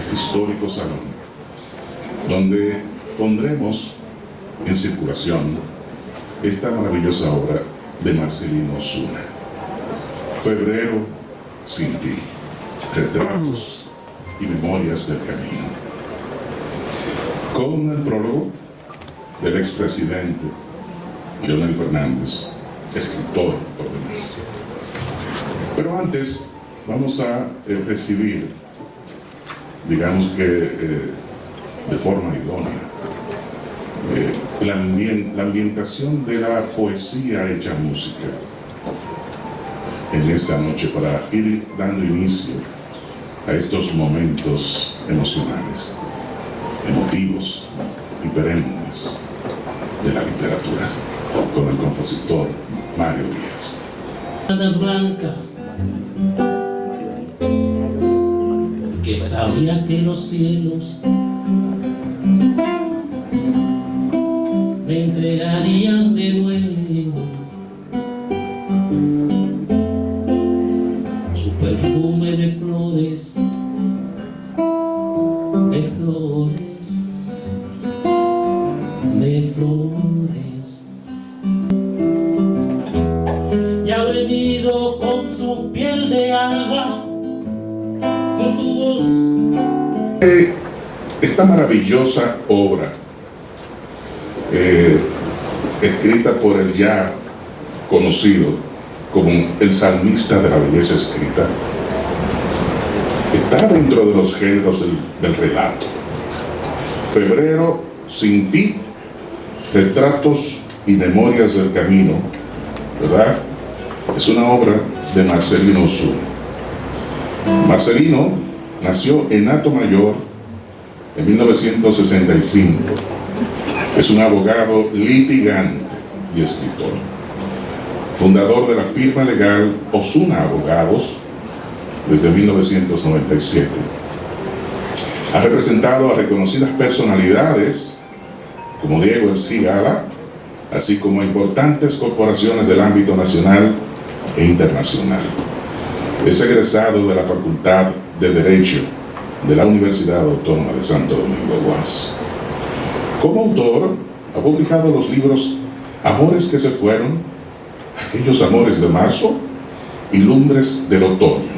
este histórico salón, donde pondremos en circulación esta maravillosa obra de Marcelino Osuna, Febrero sin ti, retratos y memorias del camino, con el prólogo del expresidente Leonel Fernández, escritor por demás. Pero antes vamos a recibir, digamos que de forma idónea, la ambientación de la poesía hecha música en esta noche, para ir dando inicio a estos momentos emocionales, emotivos y perennes de la literatura, con el compositor Mario Díaz. Las blancas, que sabía que los cielos me entregarían de nuevo su perfume de flores, de flores, de flores. Y ha venido con su piel de alba, con su voz. Esta maravillosa obra, escrita por el ya conocido como el salmista de la belleza escrita, está dentro de los géneros del relato. Febrero sin ti, retratos y memorias del camino, ¿verdad? Es una obra de Marcelino Osuna. Marcelino nació en Atomayor en 1965. Es un abogado litigante y escritor, fundador de la firma legal Osuna Abogados desde 1997. Ha representado a reconocidas personalidades como Diego El Cigala, así como a importantes corporaciones del ámbito nacional e internacional. Es egresado de la Facultad de Derecho de la Universidad Autónoma de Santo Domingo, UAS. Como autor, ha publicado los libros Amores que se fueron, Aquellos amores de marzo y Lumbres del otoño.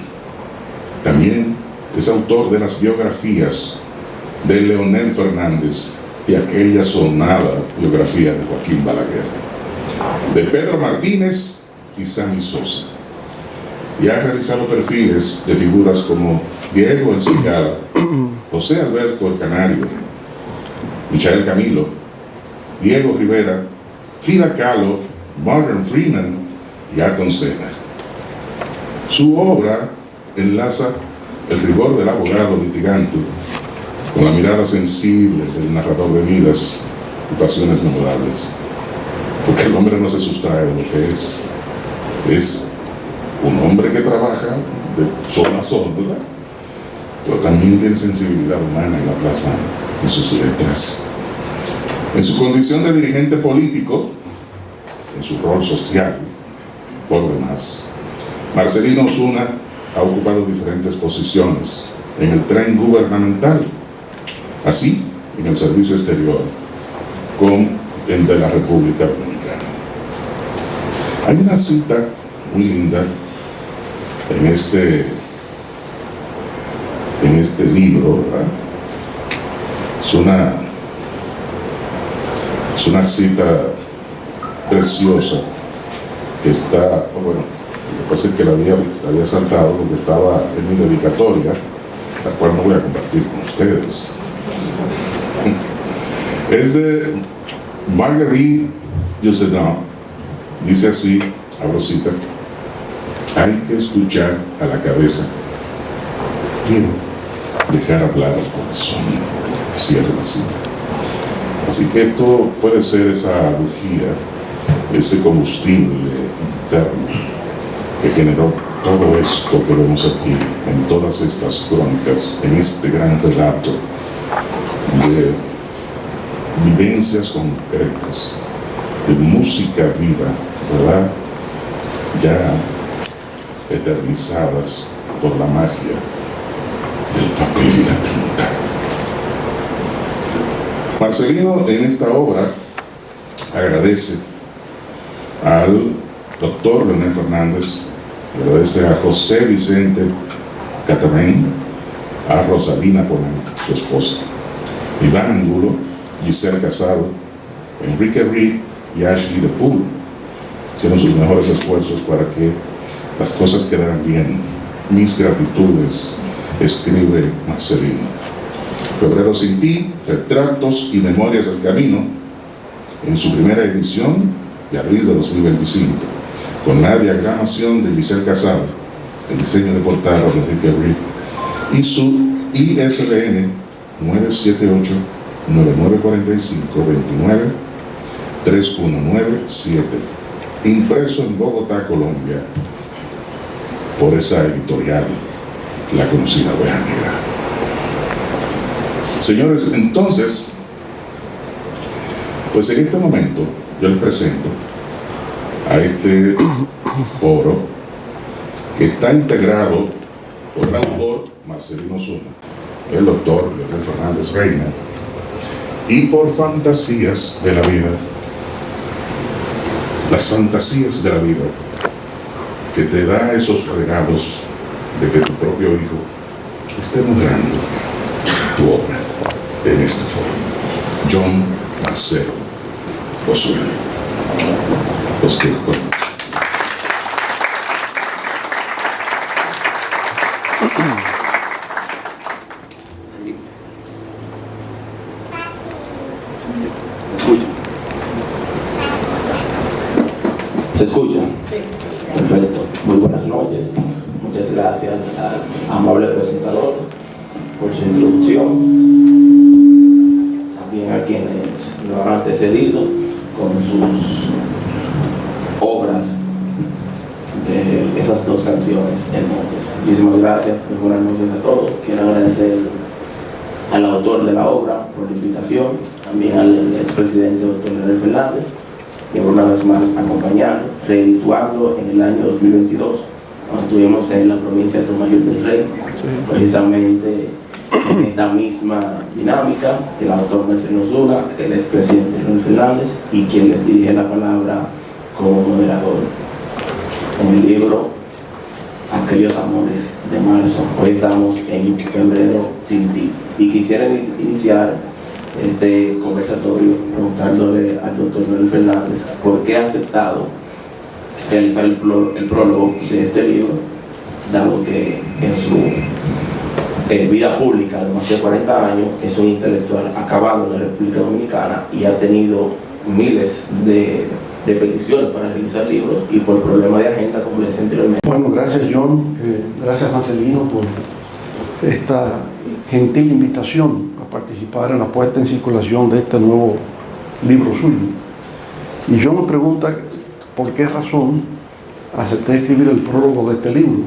También es autor de las biografías de Leonel Fernández y aquella sonada biografía de Joaquín Balaguer, de Pedro Martínez y Sammy Sosa. Y ha realizado perfiles de figuras como Diego El Cigala, José Alberto El Canario, Michael Camilo, Diego Rivera, Frida Kahlo, Morgan Freeman y Ayrton Senna. Su obra enlaza el rigor del abogado litigante con la mirada sensible del narrador de vidas y pasiones memorables, porque el hombre no se sustrae de lo que es un hombre que trabaja de sol a sol, ¿verdad? Pero también tiene sensibilidad humana y la plasma en sus letras. En su condición de dirigente político, en su rol social, por demás, Marcelino Osuna ha ocupado diferentes posiciones en el tren gubernamental, así en el servicio exterior, como el de la República Dominicana. Hay una cita muy linda en este libro, ¿verdad? Es una cita preciosa que está, bueno, lo que pasa es que la había saltado porque estaba en mi dedicatoria, la cual no voy a compartir con ustedes. Es de Marguerite Yourcenar. Dice así, abro cita: hay que escuchar a la cabeza, quiero dejar hablar al corazón. Cierro la cita. Así que esto puede ser esa bujía, ese combustible interno que generó todo esto que vemos aquí, en todas estas crónicas, en este gran relato de vivencias concretas, de música viva, ¿verdad? Ya eternizadas por la magia del papel y la tinta. Marcelino en esta obra agradece al doctor Leonel Fernández, agradece a José Vicente Catamén, a Rosalina Polanco, su esposa, Iván Angulo, Giselle Casado, Enrique Reed y Ashley de Pool. Hicieron sus mejores esfuerzos para que las cosas quedaran bien. Mis gratitudes, escribe Marcelino. Febrero sin ti, retratos y memorias del camino, en su primera edición de abril de 2025, con la diagramación de Giselle Casado, el diseño de portada de Enrique Reed y su ISBN 978-9945-29-3197, impreso en Bogotá, Colombia, por esa editorial, la conocida Oveja Negra. Señores, entonces, pues en este momento yo les presento a este foro que está integrado por el autor Marcelino Zuna, el doctor Leonel Fernández Reina, y por fantasías de la vida, las fantasías de la vida que te da esos regalos de que tu propio hijo esté moderando tu obra en este foro. John Marcelo Osuna. Los que ¿Se escucha? Perfecto. Muy buenas noches. Muchas gracias al amable presentador por su introducción. También a quienes lo han antecedido con sus obras de esas dos canciones hermosas. Muchísimas gracias. Muy buenas noches a todos. Quiero agradecer al autor de la obra por la invitación, también al expresidente doctor Leonel Fernández, y una vez más acompañarnos, reedituando en el año 2022. Estuvimos en la provincia de Tomayor del Rey, precisamente en esta misma dinámica, el autor Marcelino Zuna, el expresidente Leonel Fernández, y quien les dirige la palabra como moderador. En el libro Aquellos Amores de Marzo, hoy estamos en Febrero sin ti, y quisiera iniciar este conversatorio preguntándole al doctor Leonel Fernández por qué ha aceptado realizar el prólogo de este libro, dado que en su vida pública de más de 40 años es un intelectual acabado en la República Dominicana y ha tenido miles de peticiones para realizar libros, y por problemas de agenda, como les decía anteriormente. Bueno, gracias John, gracias Marcelino por esta gentil invitación a participar en la puesta en circulación de este nuevo libro suyo. Y John me pregunta por qué razón acepté escribir el prólogo de este libro.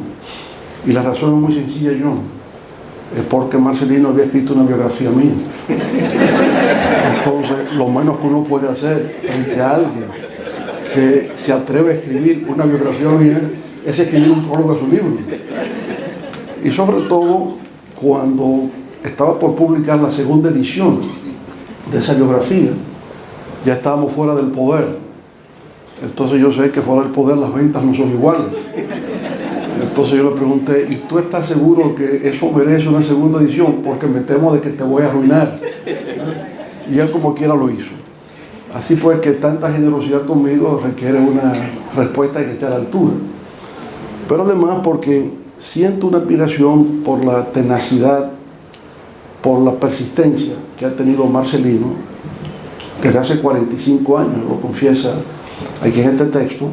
Y la razón es muy sencilla, John. Es porque Marcelino había escrito una biografía mía. Entonces, lo menos que uno puede hacer frente a alguien que se atreve a escribir una biografía mía es escribir un prólogo a su libro. Y sobre todo, cuando estaba por publicar la segunda edición de esa biografía, ya estábamos fuera del poder. Entonces yo sé que fuera del poder las ventas no son iguales. Entonces yo le pregunté, ¿y tú estás seguro que eso merece una segunda edición? Porque me temo de que te voy a arruinar. Y él como quiera lo hizo. Así pues que tanta generosidad conmigo requiere una respuesta que esté a la altura. Pero además porque siento una admiración por la tenacidad, por la persistencia que ha tenido Marcelino desde hace 45 años, lo confiesa aquí en este texto.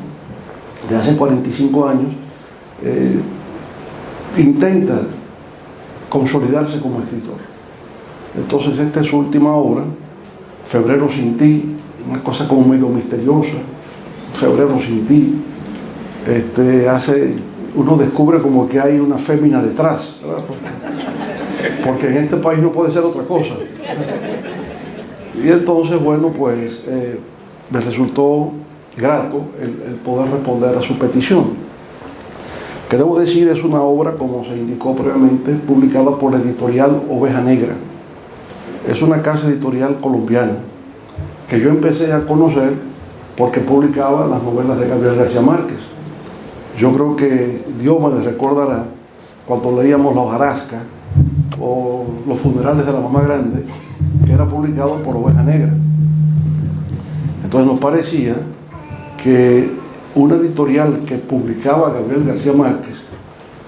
De hace 45 años intenta consolidarse como escritor. Entonces esta es su última obra, Febrero sin ti, una cosa como medio misteriosa. Febrero sin ti, uno descubre como que hay una fémina detrás, ¿verdad? Porque en este país no puede ser otra cosa. Y entonces, bueno, pues me resultó grato el poder responder a su petición, que debo decir es una obra, como se indicó previamente, publicada por la editorial Oveja Negra. es una casa editorial colombiana que yo empecé a conocer porque publicaba las novelas de Gabriel García Márquez. Yo creo que Dios me recordará cuando leíamos La hojarasca o Los funerales de la mamá grande, que era publicado por Oveja Negra. Entonces nos parecía que una editorial que publicaba a Gabriel García Márquez,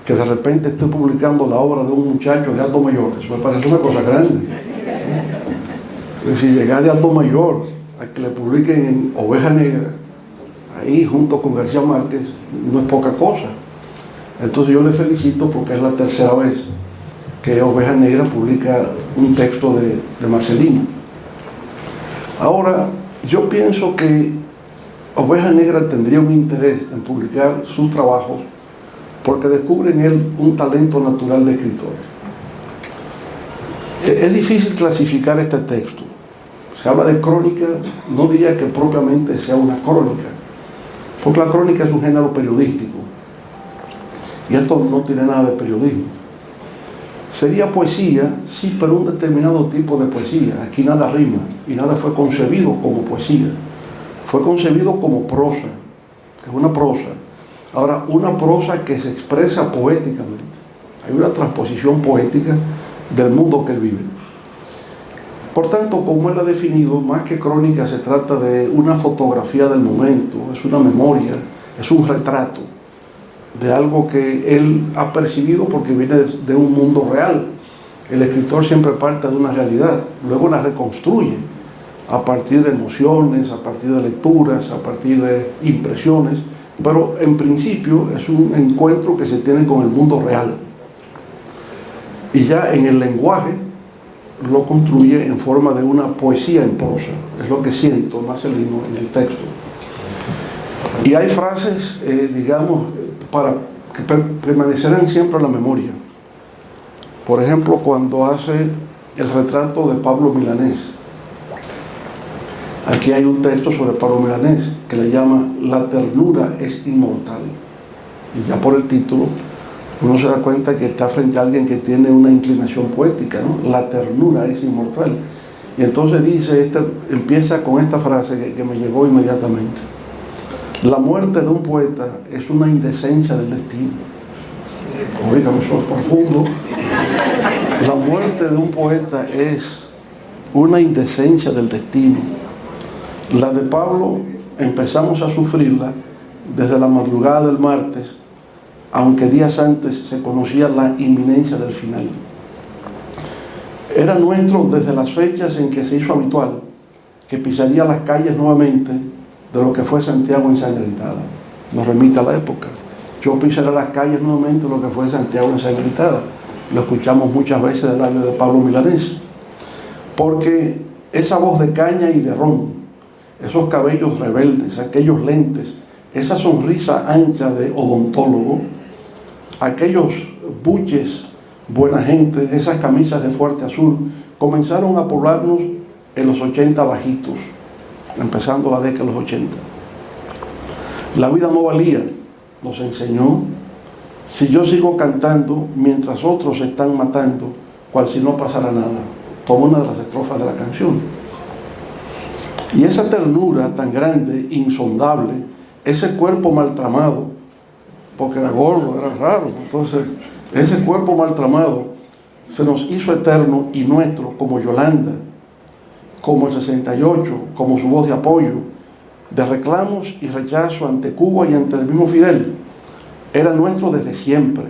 que de repente esté publicando la obra de un muchacho de alto mayor, eso me parece una cosa grande. Es decir, llegar de alto mayor a que le publiquen en Oveja Negra, ahí junto con García Márquez, no es poca cosa. Entonces yo le felicito porque es la tercera vez que Oveja Negra publica un texto de Marcelino. Ahora, yo pienso que Oveja Negra tendría un interés en publicar sus trabajos porque descubre en él un talento natural de escritor. Es difícil clasificar este texto. Se habla de crónica, no diría que propiamente sea una crónica, porque la crónica es un género periodístico y esto no tiene nada de periodismo. Sería poesía, sí, pero un determinado tipo de poesía. Aquí nada rima y nada fue concebido como poesía. Fue concebido como prosa, que es una prosa. Ahora, una prosa que se expresa poéticamente. Hay una transposición poética del mundo que él vive. Por tanto, como él ha definido, más que crónica se trata de una fotografía del momento, es una memoria, es un retrato de algo que él ha percibido porque viene de un mundo real. El escritor siempre parte de una realidad, luego la reconstruye a partir de emociones, a partir de lecturas, a partir de impresiones, pero en principio es un encuentro que se tiene con el mundo real. Y ya en el lenguaje lo construye en forma de una poesía en prosa. Es lo que siento Marcelino en el texto. Y hay frases, digamos, que permanecerán siempre en la memoria. Por ejemplo, cuando hace el retrato de Pablo Milanés. Aquí hay un texto sobre Pablo Milanés que le llama La ternura es inmortal. Y ya por el título uno se da cuenta que está frente a alguien que tiene una inclinación poética, ¿no? La ternura es inmortal. Y entonces dice, empieza con esta frase que me llegó inmediatamente. La muerte de un poeta es una indecencia del destino. Oigan, eso es profundo. La muerte de un poeta es una indecencia del destino. La de Pablo empezamos a sufrirla desde la madrugada del martes, aunque días antes se conocía la inminencia del final. Era nuestro desde las fechas en que se hizo habitual que pisaría las calles nuevamente de lo que fue Santiago ensangrentada. Nos remite a la época. Yo pisaré las calles nuevamente de lo que fue Santiago ensangrentada. Lo escuchamos muchas veces del labio de Pablo Milanés. Porque esa voz de caña y de ron, esos cabellos rebeldes, aquellos lentes, esa sonrisa ancha de odontólogo, aquellos buches buena gente, esas camisas de fuerte azul, comenzaron a poblarnos en los 80 bajitos, empezando la década de los 80. La vida no valía, nos enseñó. Si yo sigo cantando mientras otros se están matando, cual si no pasara nada. Toma una de las estrofas de la canción. Y esa ternura tan grande, insondable, ese cuerpo maltramado, porque era gordo, era raro, entonces ese cuerpo maltramado se nos hizo eterno y nuestro, como Yolanda, como el 68, como su voz de apoyo, de reclamos y rechazo ante Cuba y ante el mismo Fidel. Era nuestro desde siempre,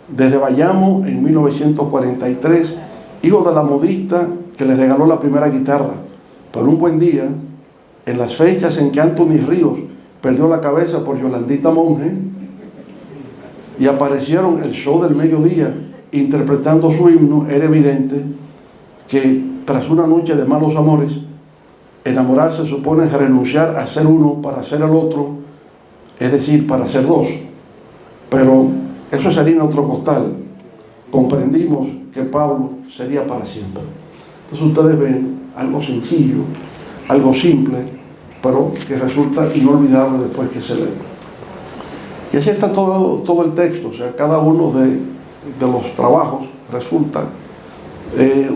desde Bayamo en 1943, hijo de la modista que le regaló la primera guitarra. Pero un buen día, en las fechas en que Anthony Ríos perdió la cabeza por Yolandita Monge y aparecieron el show del mediodía interpretando su himno, era evidente que tras una noche de malos amores, enamorarse supone renunciar a ser uno para ser el otro, es decir, para ser dos. Pero eso es harina otro costal. Comprendimos que Pablo sería para siempre. Entonces ustedes ven algo sencillo, algo simple, pero que resulta inolvidable después que se lee. Y así está todo el texto, o sea, cada uno de los trabajos resulta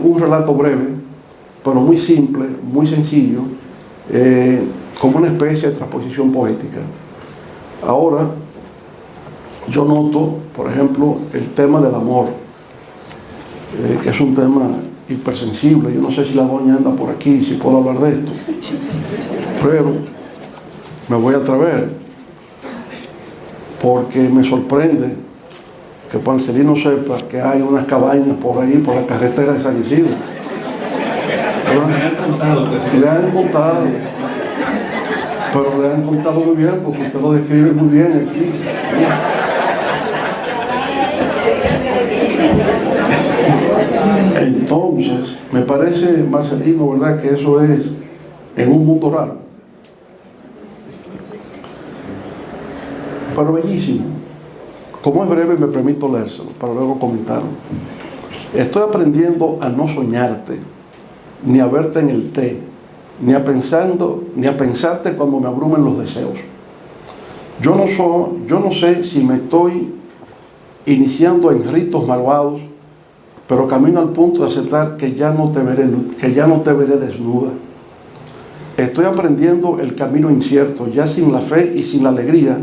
un relato breve, pero muy simple, muy sencillo, como una especie de transposición poética. Ahora, yo noto, por ejemplo, el tema del amor, que es un tema hipersensible. Yo no sé si la doña anda por aquí, si puedo hablar de esto, pero me voy a atrever, porque me sorprende que Marcelino sepa que hay unas cabañas por ahí, por la carretera de San Isidro. Me han contado, presidente. Le han contado, pero le han contado muy bien, porque usted lo describe muy bien aquí. Entonces, me parece, Marcelino, ¿verdad?, que eso es en un mundo raro, pero bellísimo. Como es breve, me permito leérselo para luego comentarlo. Estoy aprendiendo a no soñarte, ni a verte en el té, ni a pensarte cuando me abrumen los deseos. Yo no sé si me estoy iniciando en ritos malvados, pero camino al punto de aceptar que ya no te veré desnuda. Estoy aprendiendo el camino incierto, ya sin la fe y sin la alegría,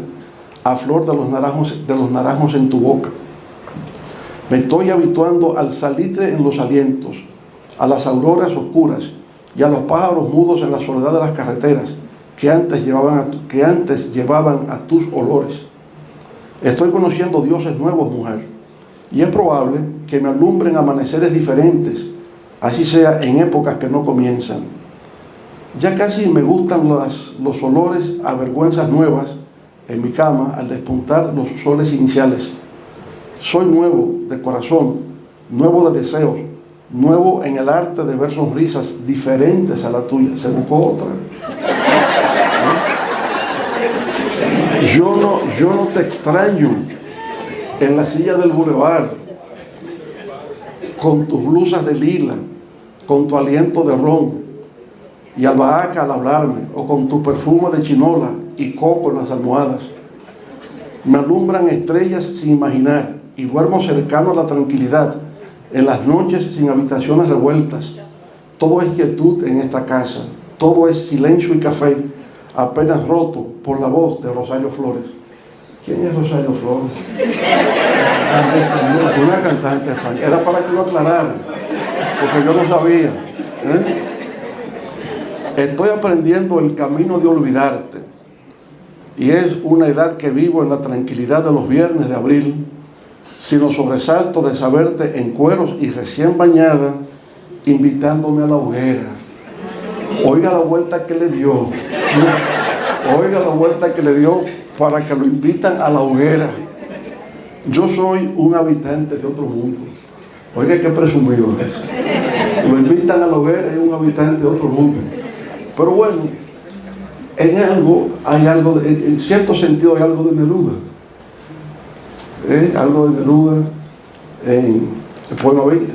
a flor de los naranjos en tu boca. Me estoy habituando al salitre en los alientos, a las auroras oscuras y a los pájaros mudos en la soledad de las carreteras que antes llevaban a tus olores. Estoy conociendo dioses nuevos, mujer, y es probable que me alumbren amaneceres diferentes, así sea en épocas que no comienzan. Ya casi me gustan los olores a vergüenzas nuevas en mi cama al despuntar los soles iniciales. Soy nuevo de corazón, nuevo de deseos, nuevo en el arte de ver sonrisas diferentes a la tuya. Se buscó otra. Yo no te extraño en la silla del bulevar, con tus blusas de lila, con tu aliento de ron y albahaca al hablarme, o con tu perfume de chinola y coco en las almohadas. Me alumbran estrellas sin imaginar y duermo cercano a la tranquilidad en las noches sin habitaciones revueltas. Todo es quietud en esta casa, todo es silencio y café, apenas roto por la voz de Rosario Flores. ¿Quién es Rosario Flores? Una cantante española. Era para que lo aclarara, porque yo no sabía. Estoy aprendiendo el camino de olvidarte, y es una edad que vivo en la tranquilidad de los viernes de abril, sin los sobresaltos de saberte en cueros y recién bañada, invitándome a la hoguera. Oiga la vuelta que le dio. Oiga la vuelta que le dio para que lo invitan a la hoguera. Yo soy un habitante de otro mundo. Oiga qué presumido es. Lo invitan a la hoguera y es un habitante de otro mundo. Pero bueno, en cierto sentido hay algo de Neruda. Algo de Neruda en el poema 20.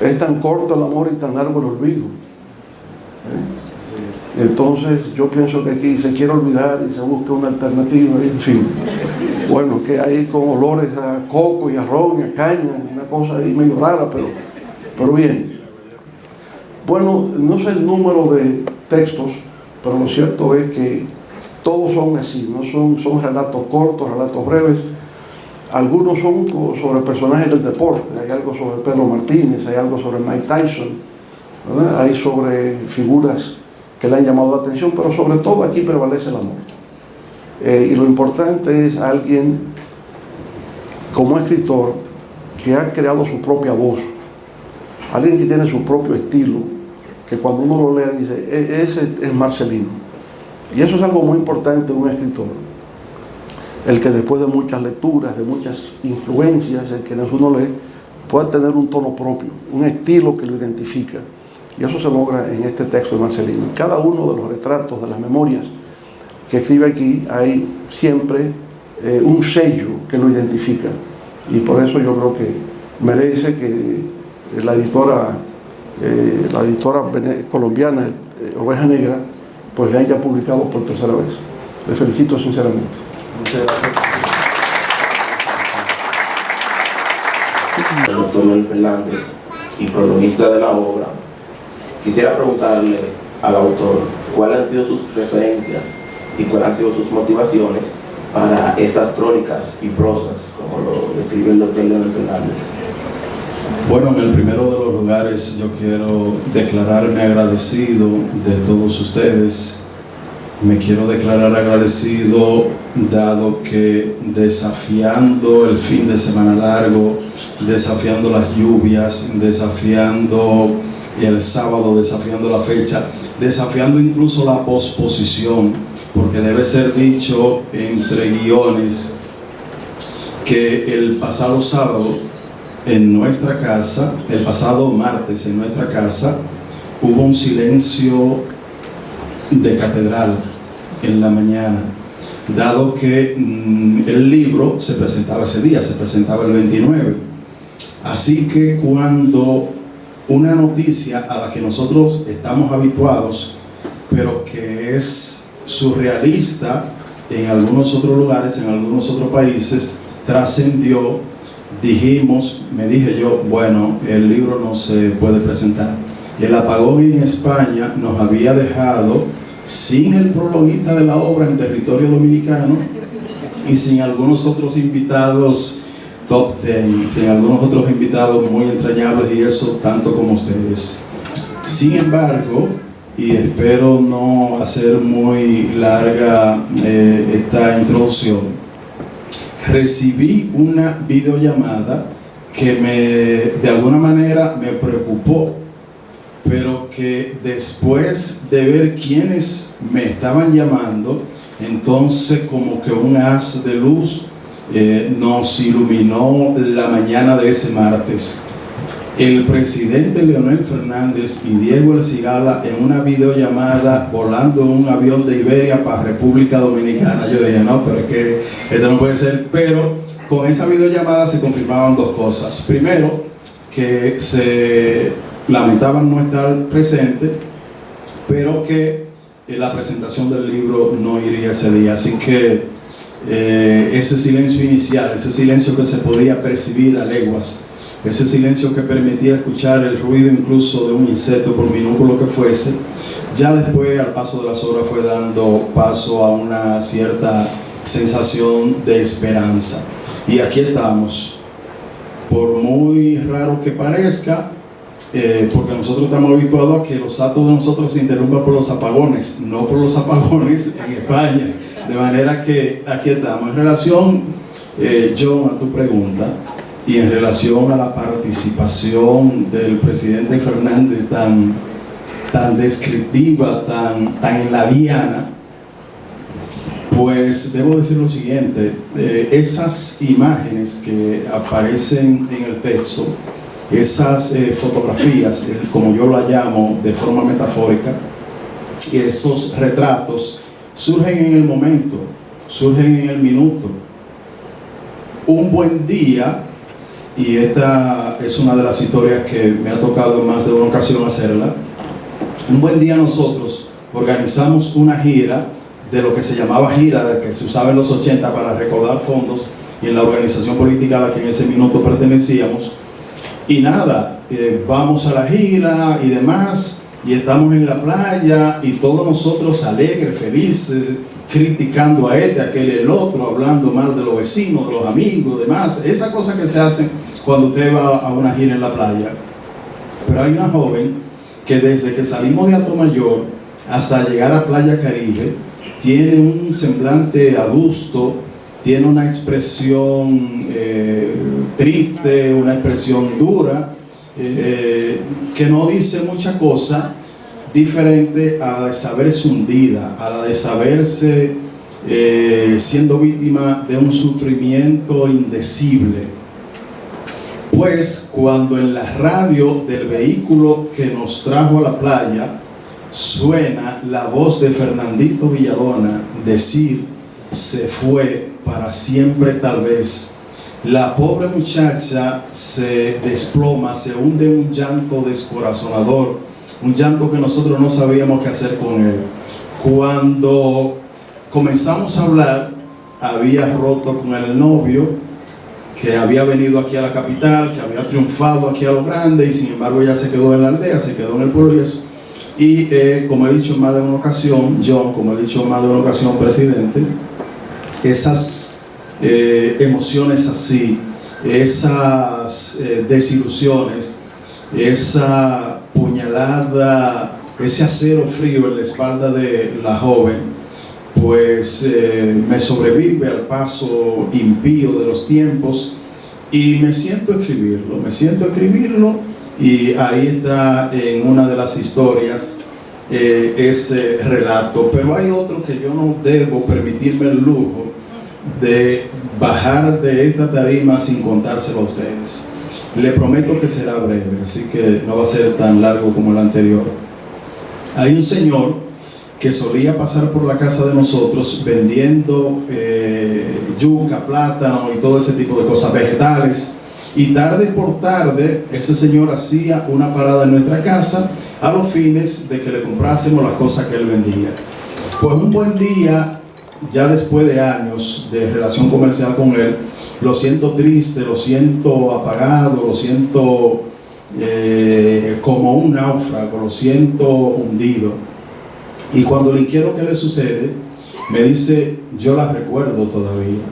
Es tan corto el amor y tan largo el olvido. Entonces yo pienso que aquí se quiere olvidar y se busca una alternativa, en fin. Bueno, que hay con olores a coco y a ron y a caña, una cosa ahí medio rara, pero bien. Bueno, no sé el número de textos, pero lo cierto es que todos son así, ¿no? Son relatos cortos, relatos breves. Algunos son sobre personajes del deporte. Hay algo sobre Pedro Martínez, hay algo sobre Mike Tyson, ¿verdad? Hay sobre figuras que le han llamado la atención, pero sobre todo aquí prevalece el amor. Y lo importante es alguien como escritor que ha creado su propia voz, alguien que tiene su propio estilo, que cuando uno lo lea dice, ese es Marcelino. Y eso es algo muy importante en un escritor, el que después de muchas lecturas, de muchas influencias en quienes uno lee, pueda tener un tono propio, un estilo que lo identifica. Y eso se logra en este texto de Marcelino. En cada uno de los retratos, de las memorias que escribe aquí, hay siempre un sello que lo identifica. Y por eso yo creo que merece que la editora colombiana, Oveja Negra, pues le haya publicado por tercera vez. Le felicito sinceramente. Muchas gracias. El doctor Noel Fernández y prologuista de la obra, quisiera preguntarle al autor cuáles han sido sus referencias y cuáles han sido sus motivaciones para estas crónicas y prosas, como lo describe el doctor Leonel Fernández. Bueno, en el primero de los lugares yo quiero declararme agradecido de todos ustedes. Me quiero declarar agradecido dado que desafiando el fin de semana largo, desafiando las lluvias, desafiando el sábado, desafiando la fecha, desafiando incluso la posposición, porque debe ser dicho entre guiones que el pasado sábado en nuestra casa, el pasado martes en nuestra casa, hubo un silencio de catedral en la mañana, dado que el libro se presentaba ese día, se presentaba el 29. Así que cuando una noticia a la que nosotros estamos habituados, pero que es surrealista en algunos otros lugares, en algunos otros países, trascendió, me dije yo, bueno, el libro no se puede presentar. El apagón en España nos había dejado sin el prologuista de la obra en territorio dominicano y sin algunos otros invitados top 10, sin algunos otros invitados muy entrañables y eso tanto como ustedes. Sin embargo, y espero no hacer muy larga esta introducción, recibí una videollamada que de alguna manera me preocupó, pero que después de ver quiénes me estaban llamando, entonces como que un haz de luz nos iluminó la mañana de ese martes. El presidente Leonel Fernández y Diego El Cigala en una videollamada volando en un avión de Iberia para República Dominicana. Yo dije, no, pero es que esto no puede ser. Pero con esa videollamada se confirmaban dos cosas. Primero, que se lamentaban no estar presentes, pero que la presentación del libro no iría ese día. Así que ese silencio inicial, ese silencio que se podía percibir a leguas, ese silencio que permitía escuchar el ruido incluso de un insecto por minúsculo que fuese, ya después al paso de las horas fue dando paso a una cierta sensación de esperanza. Y aquí estamos, por muy raro que parezca, porque nosotros estamos habituados a que los actos de nosotros se interrumpan por los apagones, no por los apagones en España. De manera que aquí estamos. En relación, John, a tu pregunta, y en relación a la participación del presidente Fernández tan descriptiva, tan en la diana, pues debo decir lo siguiente, esas imágenes que aparecen en el texto, esas fotografías, como yo la llamo de forma metafórica, esos retratos surgen en el momento, surgen en el minuto. Un buen día, y esta es una de las historias que me ha tocado en más de una ocasión hacerla, un buen día nosotros organizamos una gira de lo que se llamaba gira, de que se usaba en los 80 para recaudar fondos, y en la organización política a la que en ese minuto pertenecíamos, y nada, vamos a la gira y demás, y estamos en la playa, y todos nosotros alegres, felices, criticando a aquel, el otro, hablando mal de los vecinos, de los amigos, demás, esas cosas que se hacen cuando usted va a una gira en la playa. Pero hay una joven que desde que salimos de Atomayor hasta llegar a Playa Caribe, tiene un semblante adusto, tiene una expresión triste, una expresión dura, que no dice mucha cosa diferente a la de saberse hundida, a la de saberse siendo víctima de un sufrimiento indecible. Pues cuando en la radio del vehículo que nos trajo a la playa suena la voz de Fernandito Villalona decir: se fue para siempre tal vez, la pobre muchacha se desploma, se hunde en un llanto descorazonador, un llanto que nosotros no sabíamos qué hacer con él. Cuando comenzamos a hablar, había roto con el novio, que había venido aquí a la capital, que había triunfado aquí a lo grande y sin embargo ya se quedó en la aldea, se quedó en el pueblo y eso. Y como he dicho en más de una ocasión, John, como he dicho en más de una ocasión, presidente, esas emociones así, esas desilusiones, esa puñalada, ese acero frío en la espalda de la joven, pues me sobrevive al paso impío de los tiempos y me siento a escribirlo y ahí está en una de las historias ese relato. Pero hay otro que yo no debo permitirme el lujo de bajar de esta tarima sin contárselo a ustedes. Le prometo que será breve, así que no va a ser tan largo como el anterior. Hay un señor que solía pasar por la casa de nosotros vendiendo yuca, plátano y todo ese tipo de cosas, vegetales, y tarde por tarde ese señor hacía una parada en nuestra casa a los fines de que le comprásemos las cosas que él vendía. Pues un buen día, ya después de años de relación comercial con él, lo siento triste, lo siento apagado, lo siento como un náufrago, lo siento hundido. Y cuando le quiero qué le sucede, me dice, yo la recuerdo todavía.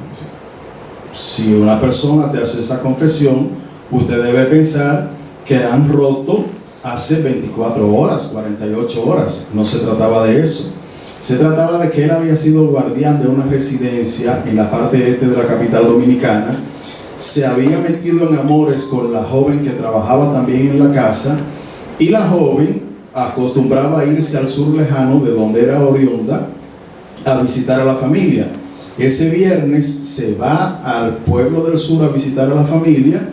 Si una persona te hace esa confesión, usted debe pensar que han roto hace 24 horas, 48 horas. No se trataba de eso. Se trataba de que él había sido guardián de una residencia en la parte este de la capital dominicana. Se había metido en amores con la joven que trabajaba también en la casa, y la joven acostumbraba a irse al sur lejano de donde era oriunda a visitar a la familia. Ese viernes se va al pueblo del sur a visitar a la familia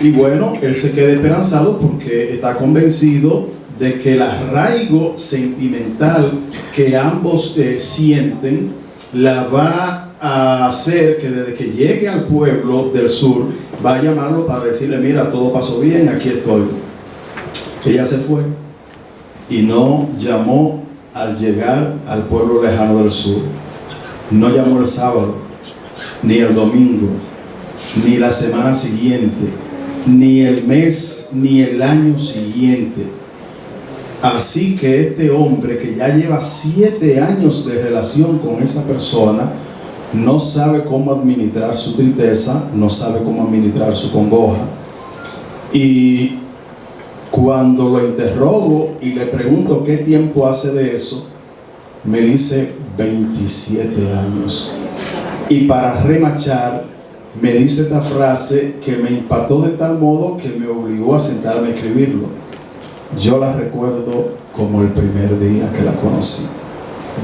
y bueno, él se queda esperanzado porque está convencido de que el arraigo sentimental que ambos sienten la va a hacer que desde que llegue al pueblo del sur va a llamarlo para decirle, mira, todo pasó bien, aquí estoy. Ella se fue y no llamó al llegar al pueblo lejano del sur. No llamó el sábado, ni el domingo, ni la semana siguiente, ni el mes, ni el año siguiente. Así que este hombre que ya lleva 7 años de relación con esa persona, no sabe cómo administrar su tristeza, no sabe cómo administrar su congoja. Y cuando lo interrogo y le pregunto qué tiempo hace de eso, me dice 27 años. Y para remachar, me dice esta frase que me impactó de tal modo que me obligó a sentarme a escribirlo. Yo la recuerdo como el primer día que la conocí.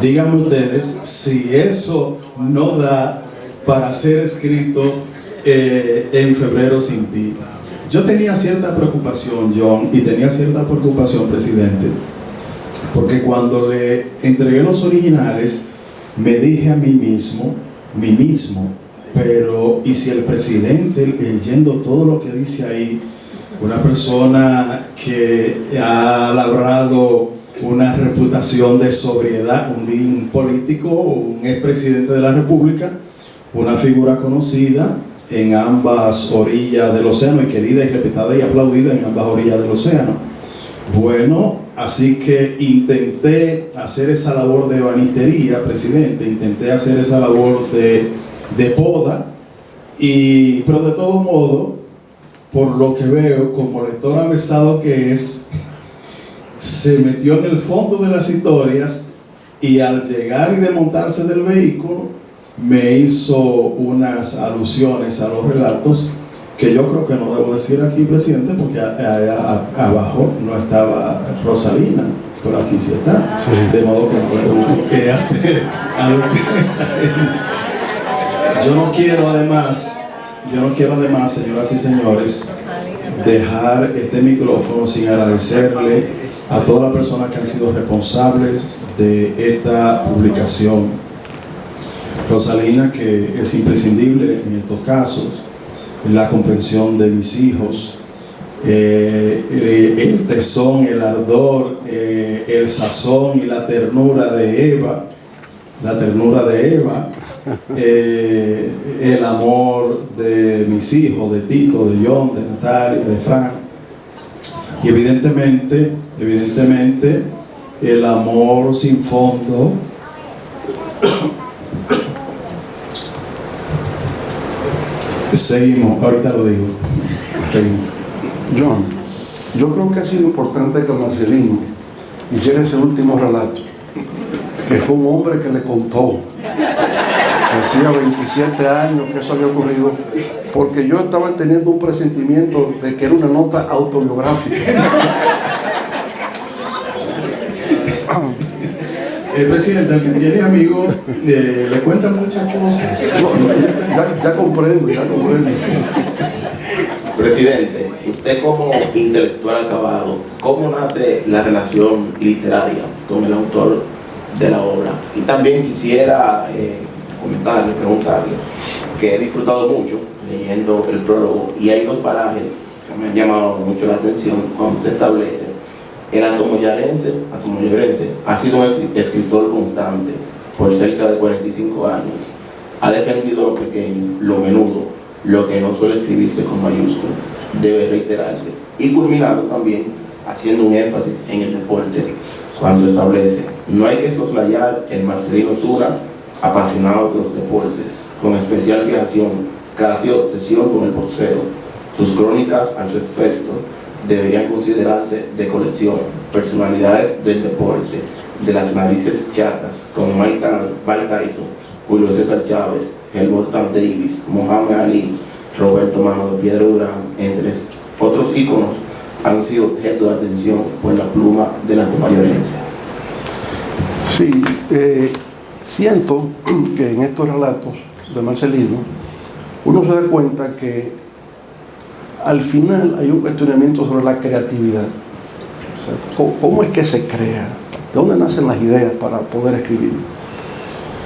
Díganme ustedes si eso no da para ser escrito en Febrero sin ti. Yo tenía cierta preocupación, John, y tenía cierta preocupación, presidente, porque cuando le entregué los originales, me dije a mí mismo, pero ¿y si el presidente, leyendo todo lo que dice ahí, una persona que ha labrado una reputación de sobriedad, un político, un expresidente de la República, una figura conocida en ambas orillas del océano, y querida y respetada y aplaudida en ambas orillas del océano? Bueno, así que intenté hacer esa labor de banistería, presidente, intenté hacer esa labor de poda, pero de todo modo, por lo que veo, como lector avesado que es, se metió en el fondo de las historias y al llegar y desmontarse del vehículo, me hizo unas alusiones a los relatos que yo creo que no debo decir aquí, presidente, porque abajo no estaba Rosalina, pero aquí sí está, sí. De modo que no debo hacer alusiones. Yo no quiero además, señoras y señores, dejar este micrófono sin agradecerle a todas las personas que han sido responsables de esta publicación. Rosalina, que es imprescindible en estos casos, en la comprensión de mis hijos, el tesón, el ardor, el sazón y la ternura de Eva, el amor de mis hijos, de Tito, de John, de Natalia, de Frank. Y evidentemente, el amor sin fondo seguimos, ahorita lo digo, seguimos. John, yo creo que ha sido importante que Marcelino hiciera ese último relato, que fue un hombre que le contó que hacía 27 años que eso había ocurrido, porque yo estaba teniendo un presentimiento de que era una nota autobiográfica. El presidente, al que tiene amigos, le cuenta muchas cosas. Ya comprendo. Presidente, usted como intelectual acabado, ¿cómo nace la relación literaria con el autor de la obra? Y también quisiera preguntarle, que he disfrutado mucho leyendo el prólogo, y hay dos parajes que me han llamado mucho la atención cuando se establece. El atomoyarense ha sido un escritor constante por cerca de 45 años. Ha defendido lo pequeño, lo menudo, lo que no suele escribirse con mayúsculas, debe reiterarse. Y culminando también haciendo un énfasis en el deporte cuando establece: no hay que soslayar el Marcelino Zura, apasionado de los deportes, con especial fijación, casi obsesión con el boxeo. Sus crónicas al respecto deberían considerarse de colección. Personalidades del deporte, de las narices chatas, como Mike Tyson, Julio César Chávez, Helmut Davis, Muhammad Ali, Roberto Mano de Piedra Durán, entre otros íconos, han sido objeto de atención por la pluma de la atomoyarense. Sí, siento que en estos relatos de Marcelino uno se da cuenta que al final hay un cuestionamiento sobre la creatividad. O sea, ¿cómo es que se crea? ¿De dónde nacen las ideas para poder escribir?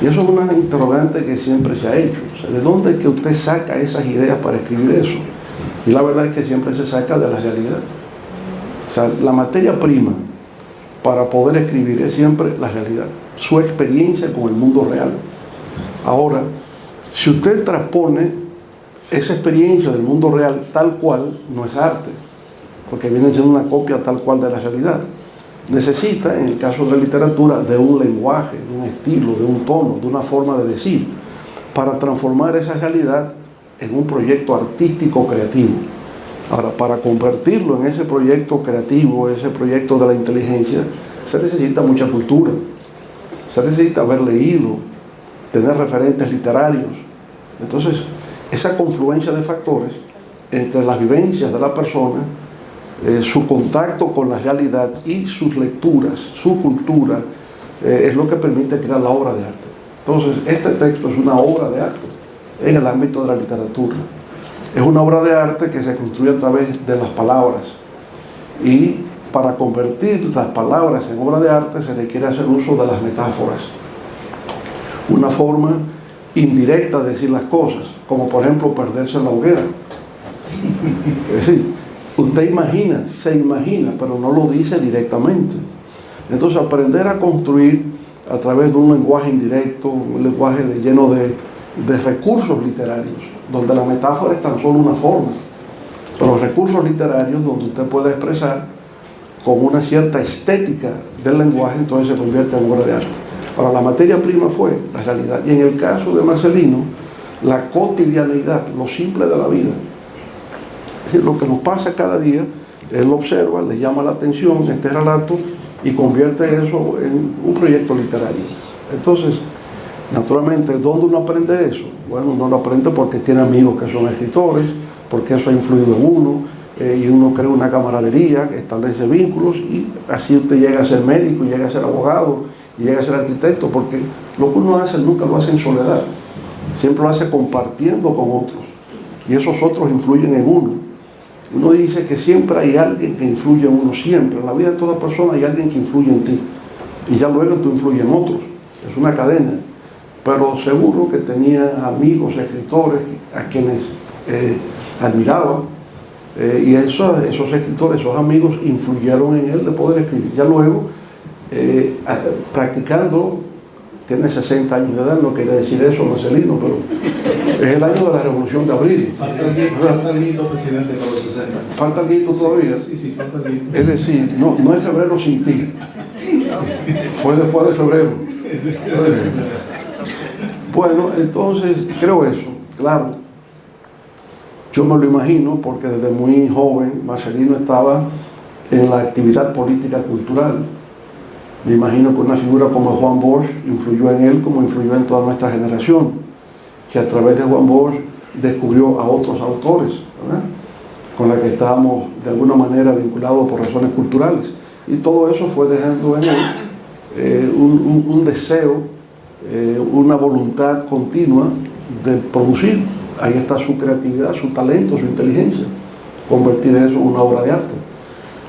Y eso es una interrogante que siempre se ha hecho. O sea, ¿de dónde es que usted saca esas ideas para escribir eso? Y la verdad es que siempre se saca de la realidad. O sea, la materia prima para poder escribir es siempre la realidad, su experiencia con el mundo real. Ahora, si usted transpone esa experiencia del mundo real tal cual, no es arte, porque viene siendo una copia tal cual de la realidad. Necesita, en el caso de la literatura, de un lenguaje, de un estilo, de un tono, de una forma de decir, para transformar esa realidad en un proyecto artístico creativo. Ahora, para convertirlo en ese proyecto creativo, ese proyecto de la inteligencia, se necesita mucha cultura, se necesita haber leído, tener referentes literarios. Entonces, esa confluencia de factores entre las vivencias de la persona, su contacto con la realidad y sus lecturas, su cultura, es lo que permite crear la obra de arte. Entonces, este texto es una obra de arte en el ámbito de la literatura. Es una obra de arte que se construye a través de las palabras, y para convertir las palabras en obra de arte se requiere hacer uso de las metáforas, una forma indirecta de decir las cosas, como por ejemplo perderse en la hoguera. Es decir, usted imagina, se imagina, pero no lo dice directamente. Entonces, aprender a construir a través de un lenguaje indirecto, un lenguaje lleno de recursos literarios, donde la metáfora es tan solo una forma, pero recursos literarios donde usted puede expresar con una cierta estética del lenguaje, entonces se convierte en obra de arte. Ahora, la materia prima fue la realidad, y en el caso de Marcelino, la cotidianeidad, lo simple de la vida. Es decir, lo que nos pasa cada día, él lo observa, le llama la atención este relato y convierte eso en un proyecto literario. Entonces, naturalmente, ¿dónde uno aprende eso? Bueno, uno lo aprende porque tiene amigos que son escritores, porque eso ha influido en uno, y uno crea una camaradería, establece vínculos, y así usted llega a ser médico, llega a ser abogado, y llega a ser arquitecto, porque lo que uno hace nunca lo hace en soledad, siempre lo hace compartiendo con otros, y esos otros influyen en uno. Uno dice que siempre hay alguien que influye en uno, siempre, en la vida de toda persona hay alguien que influye en ti, y ya luego tú influyes en otros, es una cadena. Pero seguro que tenía amigos, escritores, a quienes admiraba, y esos escritores, esos amigos influyeron en él de poder escribir. Ya luego, practicando tiene 60 años de edad, no quiere decir eso, Marcelino, pero es el año de la Revolución de Abril. Falta el guito, presidente, con los 60. ¿Falta el guito todavía? Sí, falta el guito. Es decir, no es febrero sin ti. Fue después de febrero. Bueno, entonces creo eso, claro. Yo me lo imagino porque desde muy joven Marcelino estaba en la actividad política cultural. Me imagino que una figura como Juan Bosch influyó en él como influyó en toda nuestra generación, que a través de Juan Bosch descubrió a otros autores, ¿verdad?, con la que estábamos de alguna manera vinculados por razones culturales. Y todo eso fue dejando en él un deseo, una voluntad continua de producir. Ahí está su creatividad, su talento, su inteligencia, convertir eso en una obra de arte.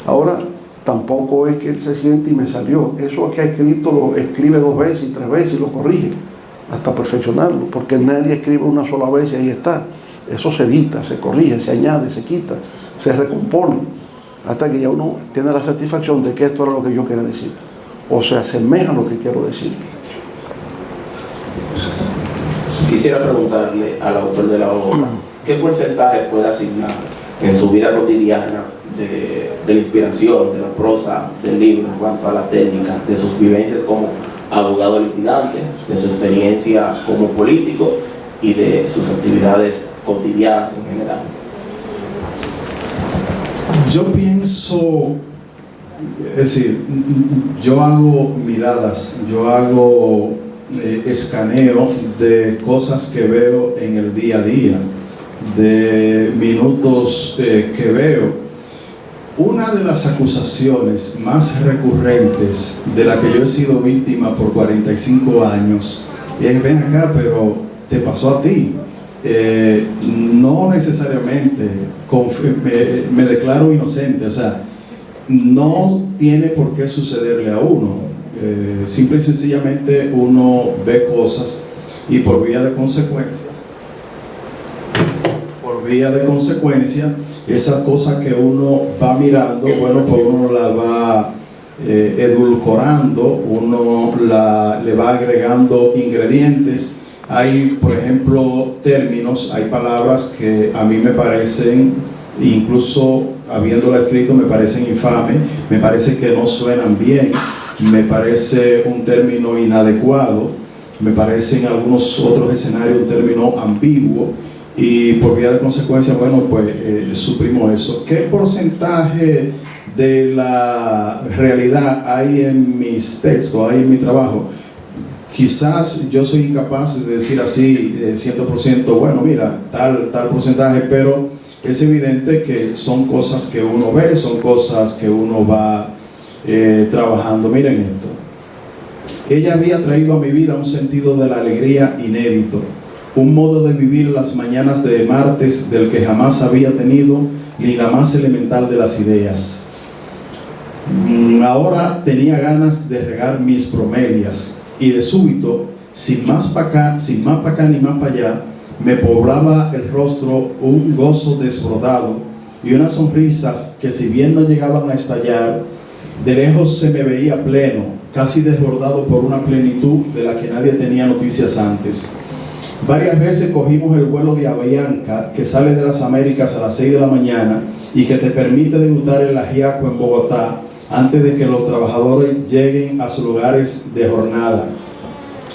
Ahora, tampoco es que él se siente y me salió. Eso que ha escrito lo escribe 2 veces y 3 veces y lo corrige hasta perfeccionarlo, porque nadie escribe una sola vez y ahí está. Eso se edita, se corrige, se añade, se quita, se recompone, hasta que ya uno tiene la satisfacción de que esto era lo que yo quería decir, o se asemeja a lo que quiero decir. Quisiera preguntarle al autor de la obra, ¿qué porcentaje puede asignar en su vida cotidiana de la inspiración, de la prosa, del libro, en cuanto a la técnica, de sus vivencias como abogado litigante, de su experiencia como político y de sus actividades cotidianas en general? Yo pienso, es decir, yo hago miradas, yo hago escaneo de cosas que veo en el día a día, de minutos que veo. Una de las acusaciones más recurrentes de la que yo he sido víctima por 45 años es: ven acá, pero te pasó a ti. No necesariamente me declaro inocente, o sea, no tiene por qué sucederle a uno. Simple y sencillamente uno ve cosas y por vía de consecuencia, esa cosa que uno va mirando, bueno, pues uno la va edulcorando, uno le va agregando ingredientes. Hay, por ejemplo, términos, hay palabras que a mí me parecen, incluso habiéndola escrito, me parecen infames, me parece que no suenan bien, me parece un término inadecuado, me parece en algunos otros escenarios un término ambiguo, y por vía de consecuencia, bueno, pues suprimo eso. ¿Qué porcentaje de la realidad hay en mis textos, hay en mi trabajo? Quizás yo soy incapaz de decir así 100%, bueno, mira, tal porcentaje, pero es evidente que son cosas que uno ve, son cosas que uno va trabajando. Miren esto. Ella había traído a mi vida un sentido de la alegría inédito, un modo de vivir las mañanas de martes del que jamás había tenido ni la más elemental de las ideas. Ahora tenía ganas de regar mis bromelias, y de súbito, sin más para acá ni más para allá, me poblaba el rostro un gozo desbordado y unas sonrisas que, si bien no llegaban a estallar, de lejos se me veía pleno, casi desbordado por una plenitud de la que nadie tenía noticias antes. Varias veces cogimos el vuelo de Avianca, que sale de las Américas a las 6 de la mañana y que te permite degustar el ajiaco en Bogotá antes de que los trabajadores lleguen a sus lugares de jornada.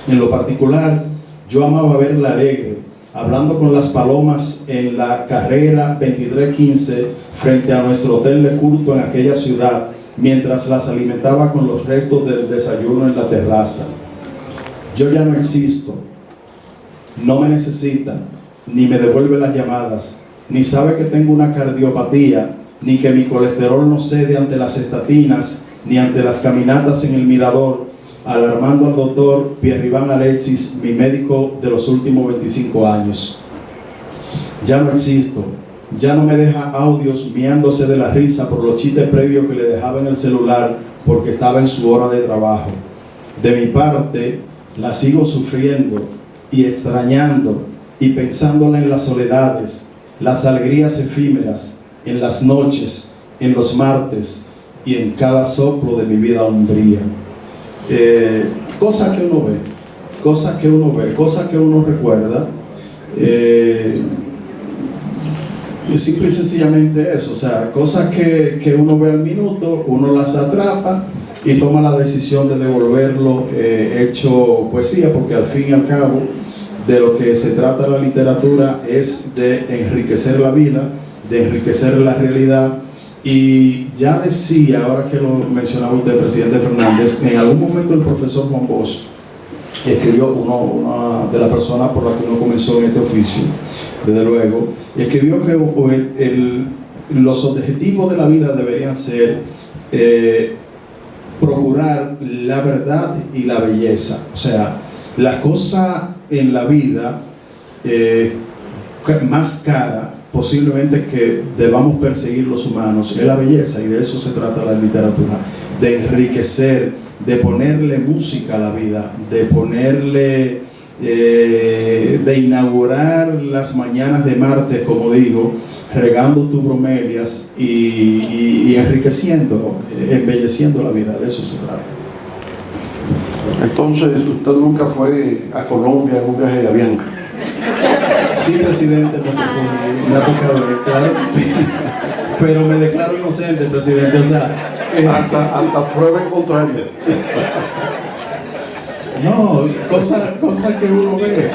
En lo particular, yo amaba verla alegre, hablando con las palomas en la carrera 2315 frente a nuestro hotel de culto en aquella ciudad, mientras las alimentaba con los restos del desayuno en la terraza. Yo ya no existo, no me necesita, ni me devuelve las llamadas, ni sabe que tengo una cardiopatía, ni que mi colesterol no cede ante las estatinas, ni ante las caminatas en el mirador, alarmando al doctor Pierre Iván Alexis, mi médico de los últimos 25 años. Ya no existo, ya no me deja audios miándose de la risa por los chistes previos que le dejaba en el celular porque estaba en su hora de trabajo. De mi parte, la sigo sufriendo y extrañando y pensándola en las soledades, las alegrías efímeras, en las noches, en los martes y en cada soplo de mi vida umbría. Cosas que uno ve. cosas que uno ve, cosas que uno recuerda. Simple y sencillamente eso, o sea, cosas que uno ve al minuto, uno las atrapa y toma la decisión de devolverlo hecho poesía, porque al fin y al cabo de lo que se trata la literatura es de enriquecer la vida, de enriquecer la realidad. Y ya decía, ahora que lo mencionaba usted, presidente Fernández, en algún momento el profesor Juan Bosch escribió, una de las personas por las que uno comenzó en este oficio, desde luego, escribió que los objetivos de la vida deberían ser procurar la verdad y la belleza. O sea, las cosas en la vida más cara posiblemente que debamos perseguir los humanos es la belleza, y de eso se trata la literatura, de enriquecer, de ponerle música a la vida, de ponerle, de inaugurar las mañanas de martes, como digo, regando tus bromelias y enriqueciendo, embelleciendo la vida. De eso se trata. Entonces, usted nunca fue a Colombia en un viaje de Avianca. Sí, presidente, me ha tocado, claro que sí, pero me declaro inocente, presidente, o sea, hasta prueba en contrario. no, cosas que uno ve,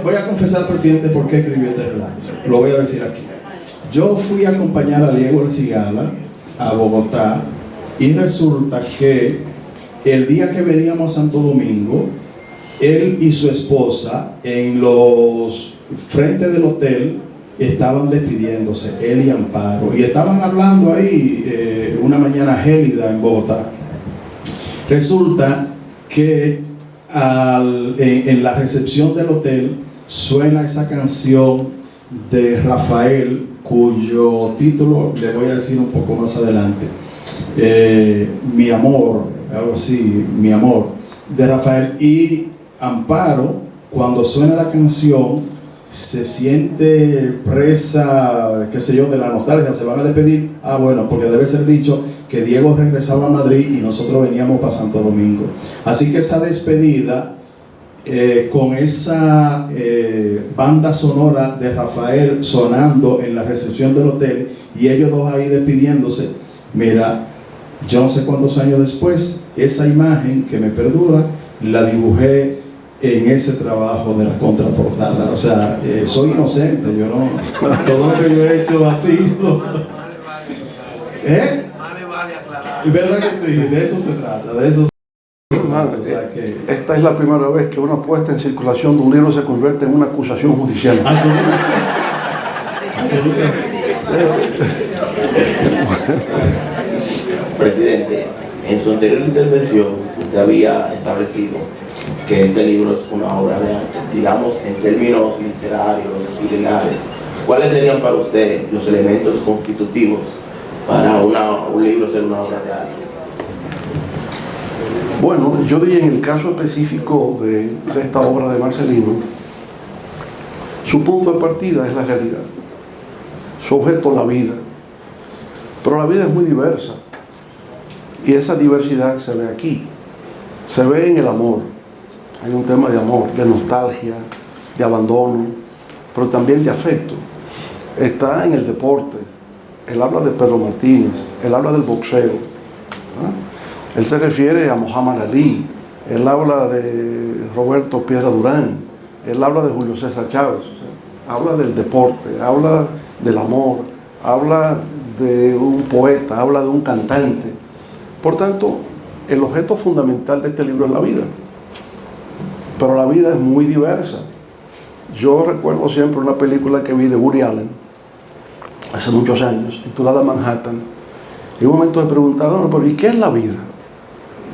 voy a confesar, presidente, por qué escribí este relato, lo voy a decir aquí. Yo fui a acompañar a Diego El Cigala a Bogotá, y resulta que el día que veníamos a Santo Domingo, él y su esposa en los frentes del hotel estaban despidiéndose, él y Amparo, y estaban hablando ahí una mañana gélida en Bogotá. Resulta que en la recepción del hotel suena esa canción de Rafael, cuyo título le voy a decir un poco más adelante, Mi amor, algo así, Mi amor, de Rafael. Y Amparo, cuando suena la canción, se siente presa, qué sé yo, de la nostalgia, se van a despedir. Ah, bueno, porque debe ser dicho que Diego regresaba a Madrid y nosotros veníamos para Santo Domingo. Así que esa despedida, con esa banda sonora de Rafael sonando en la recepción del hotel y ellos dos ahí despidiéndose, mira, yo no sé cuántos años después, esa imagen que me perdura, la dibujé en ese trabajo de la contraportada. O sea, soy inocente, yo no, todo lo que yo he hecho ha sido Vale aclarar. ¿verdad que sí? De eso se trata, de eso se trata. O sea que Esta es la primera vez que una puesta en circulación de un libro se convierte en una acusación judicial. Presidente, en su anterior intervención usted había establecido que este libro es una obra de arte, digamos en términos literarios y legales. ¿Cuáles serían para usted los elementos constitutivos para un libro ser una obra de arte? Bueno, yo diría en el caso específico de esta obra de Marcelino, su punto de partida es la realidad, su objeto la vida, pero la vida es muy diversa y esa diversidad se ve aquí, se ve en el amor. Hay un tema de amor, de nostalgia, de abandono, pero también de afecto. Está en el deporte. Él habla de Pedro Martínez, él habla del boxeo. Él se refiere a Muhammad Ali, él habla de Roberto Piedra Durán, él habla de Julio César Chávez. O sea, habla del deporte, habla del amor, habla de un poeta, habla de un cantante. Por tanto, el objeto fundamental de este libro es la vida. Pero la vida es muy diversa. Yo recuerdo siempre una película que vi de Woody Allen hace muchos años, titulada Manhattan, y en un momento me preguntaba, no, pero ¿y qué es la vida?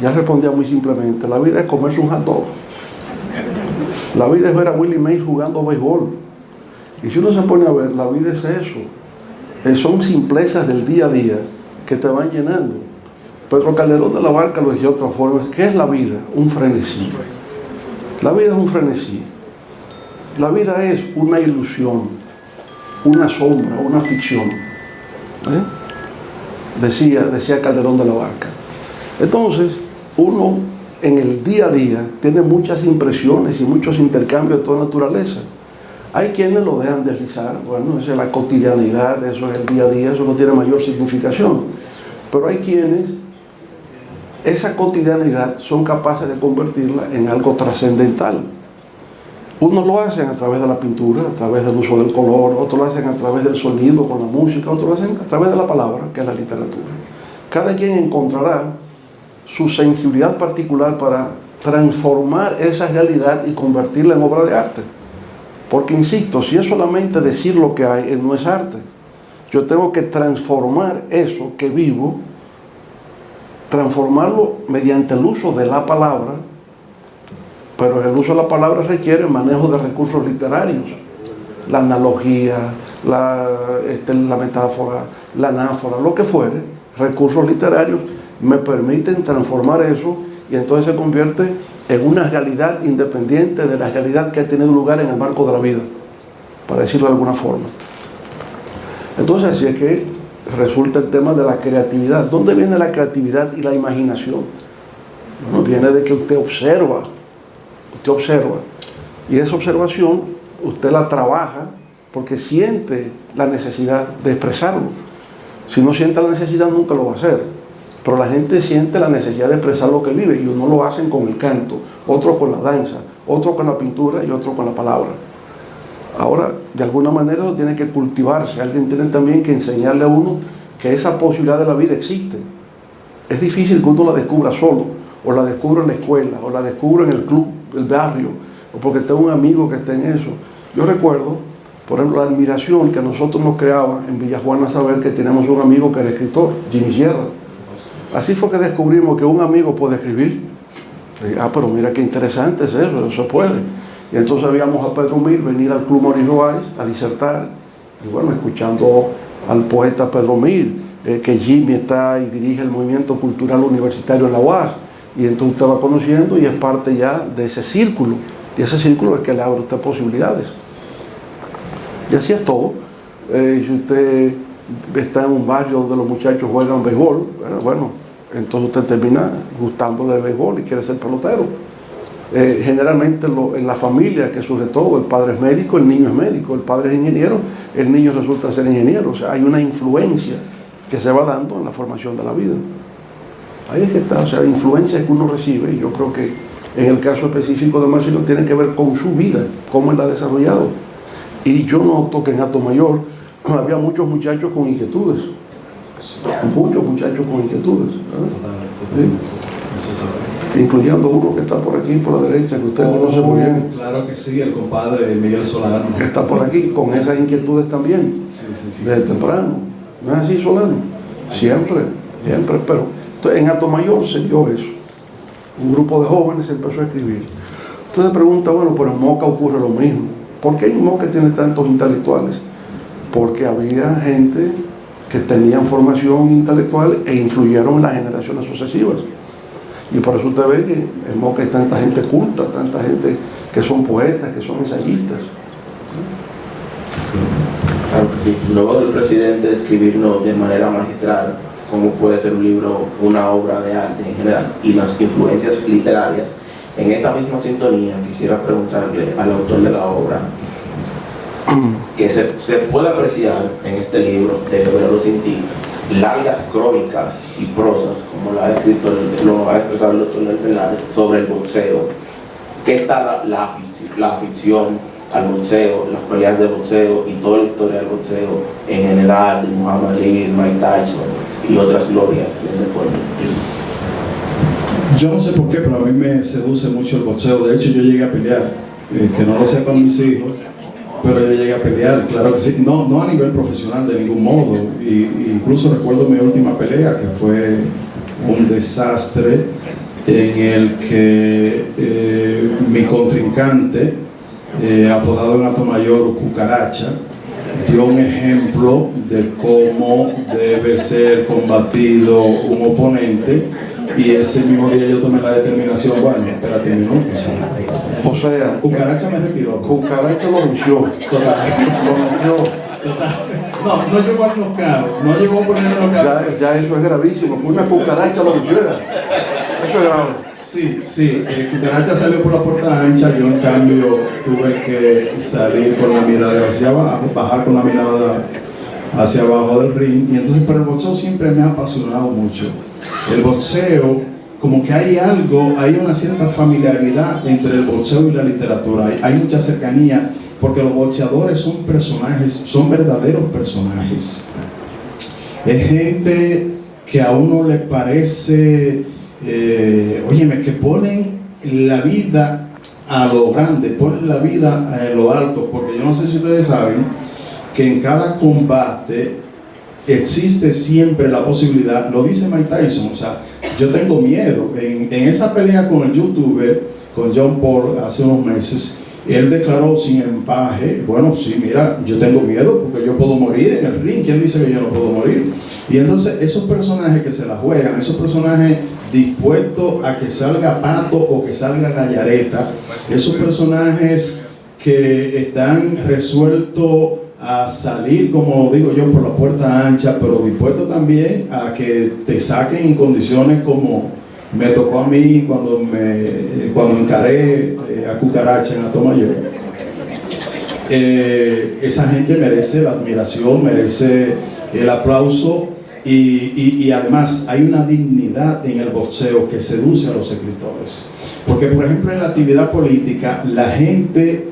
Y él respondía muy simplemente, la vida es comerse un hot dog. La vida es ver a Willie Mays jugando béisbol. Y si uno se pone a ver, la vida es eso. Son simplezas del día a día que te van llenando. Pedro Calderón de la Barca lo decía de otra forma, ¿qué es la vida? Un frenesí. La vida es un frenesí. La vida es una ilusión, una sombra, una ficción. Decía Calderón de la Barca. Entonces, uno en el día a día tiene muchas impresiones y muchos intercambios de toda naturaleza. Hay quienes lo dejan deslizar, bueno, esa es la cotidianidad, eso es el día a día, eso no tiene mayor significación. Pero hay quienes esa cotidianidad son capaces de convertirla en algo trascendental. Unos lo hacen a través de la pintura, a través del uso del color, otros lo hacen a través del sonido con la música, otros lo hacen a través de la palabra, que es la literatura. Cada quien encontrará su sensibilidad particular para transformar esa realidad y convertirla en obra de arte. Porque, insisto, si es solamente decir lo que hay, no es arte. Yo tengo que transformar eso que vivo, transformarlo mediante el uso de la palabra, pero el uso de la palabra requiere manejo de recursos literarios, la analogía, la metáfora, la anáfora, lo que fuere, recursos literarios me permiten transformar eso y entonces se convierte en una realidad independiente de la realidad que ha tenido lugar en el marco de la vida, para decirlo de alguna forma. Entonces así es que resulta el tema de la creatividad. ¿Dónde viene la creatividad y la imaginación? Bueno, viene de que usted observa, y esa observación usted la trabaja porque siente la necesidad de expresarlo. Si no siente la necesidad, nunca lo va a hacer. Pero la gente siente la necesidad de expresar lo que vive y uno lo hacen con el canto, otro con la danza, otro con la pintura y otro con la palabra. Ahora, de alguna manera eso tiene que cultivarse. Alguien tiene también que enseñarle a uno que esa posibilidad de la vida existe. Es difícil que uno la descubra solo, o la descubra en la escuela, o la descubra en el club, el barrio, o porque tengo un amigo que esté en eso. Yo recuerdo, por ejemplo, la admiración que a nosotros nos creaba en Villajuana saber que tenemos un amigo que era escritor, Jimmy Sierra. Así fue que descubrimos que un amigo puede escribir. Pero mira qué interesante es eso se puede. Y entonces veíamos a Pedro Mir venir al Club Mauricio Báez a disertar. Y bueno, escuchando al poeta Pedro Mir, que Jimmy está y dirige el movimiento cultural universitario en la UAS. Y entonces usted va conociendo y es parte ya de ese círculo. Y ese círculo es que le abre a usted posibilidades. Y así es todo. Si usted está en un barrio donde los muchachos juegan béisbol, bueno, entonces usted termina gustándole el béisbol y quiere ser pelotero. Generalmente en la familia, que sobre todo el padre es médico, el niño es médico, el padre es ingeniero, el niño resulta ser ingeniero. O sea, hay una influencia que se va dando en la formación de la vida. Ahí es que está, o sea, influencias que uno recibe, y yo creo que en el caso específico de Marcelo tiene que ver con su vida, cómo él la ha desarrollado. Y yo noto que en Atomayor había muchos muchachos con inquietudes, muchos muchachos con inquietudes, ¿sí? Incluyendo uno que está por aquí, por la derecha, que usted conoce muy bien. Claro que sí, el compadre Miguel Solano. Que está por aquí, con esas inquietudes también, desde temprano. ¿No es así, Solano? Siempre, pero entonces, en Atomayor se dio eso. Un grupo de jóvenes empezó a escribir. Entonces pregunta, bueno, pero en Moca ocurre lo mismo. ¿Por qué en Moca tiene tantos intelectuales? Porque había gente que tenían formación intelectual e influyeron en las generaciones sucesivas. Y por eso usted ve que en Moca hay tanta gente culta, tanta gente que son poetas, que son ensayistas. Claro que sí. Luego del presidente escribirnos de manera magistral cómo puede ser un libro, una obra de arte en general y las influencias literarias, en esa misma sintonía quisiera preguntarle al autor de la obra que se puede apreciar en este libro de Febrero sin ti largas crónicas y prosas, como lo ha expresado el doctor Leonel Fernández, sobre el boxeo. ¿Qué tal la afición al boxeo, las peleas de boxeo y toda la historia del boxeo en general, de Muhammad Ali, Mike Tyson y otras glorias del deporte? Yo no sé por qué, pero a mí me seduce mucho el boxeo. De hecho, yo llegué a pelear, que no lo sepan mis hijos, pero yo llegué a pelear, claro que sí, no a nivel profesional de ningún modo. Incluso recuerdo mi última pelea, que fue un desastre en el que mi contrincante, apodado en Atomayor Cucaracha, dio un ejemplo de cómo debe ser combatido un oponente, y ese mismo día yo tomé la determinación, bueno, espérate un minuto. O sea, Cucaracha me retiró. Cucaracha lo venció. Total. Lo venció. No llegó a nocaut, no llegó a ponerle nocaut. Ya eso es gravísimo, que una cucaracha lo venciera. Eso es grave. Sí, Cucaracha salió por la puerta ancha, yo en cambio tuve que salir con la mirada hacia abajo, bajar con la mirada hacia abajo del ring, y entonces, pero el boxeo siempre me ha apasionado mucho. El boxeo, como que hay algo, hay una cierta familiaridad entre el boxeo y la literatura, hay mucha cercanía, porque los boxeadores son personajes, son verdaderos personajes. Es gente que a uno le parece, óyeme, que ponen la vida a lo grande, ponen la vida a lo alto, porque yo no sé si ustedes saben que en cada combate existe siempre la posibilidad, lo dice Mike Tyson, o sea, yo tengo miedo, en esa pelea con el youtuber, con John Paul hace unos meses, él declaró sin empaje, bueno, sí, mira, yo tengo miedo porque yo puedo morir en el ring. ¿Quién dice que yo no puedo morir? Y entonces esos personajes que se la juegan, esos personajes dispuestos a que salga pato o que salga gallareta, esos personajes que están resueltos a salir, como digo yo, por la puerta ancha, pero dispuestos también a que te saquen en condiciones como me tocó a mí cuando encaré a Cucaracha en Atomayor. Esa gente merece la admiración, merece el aplauso, y además hay una dignidad en el boxeo que seduce a los escritores, porque por ejemplo en la actividad política la gente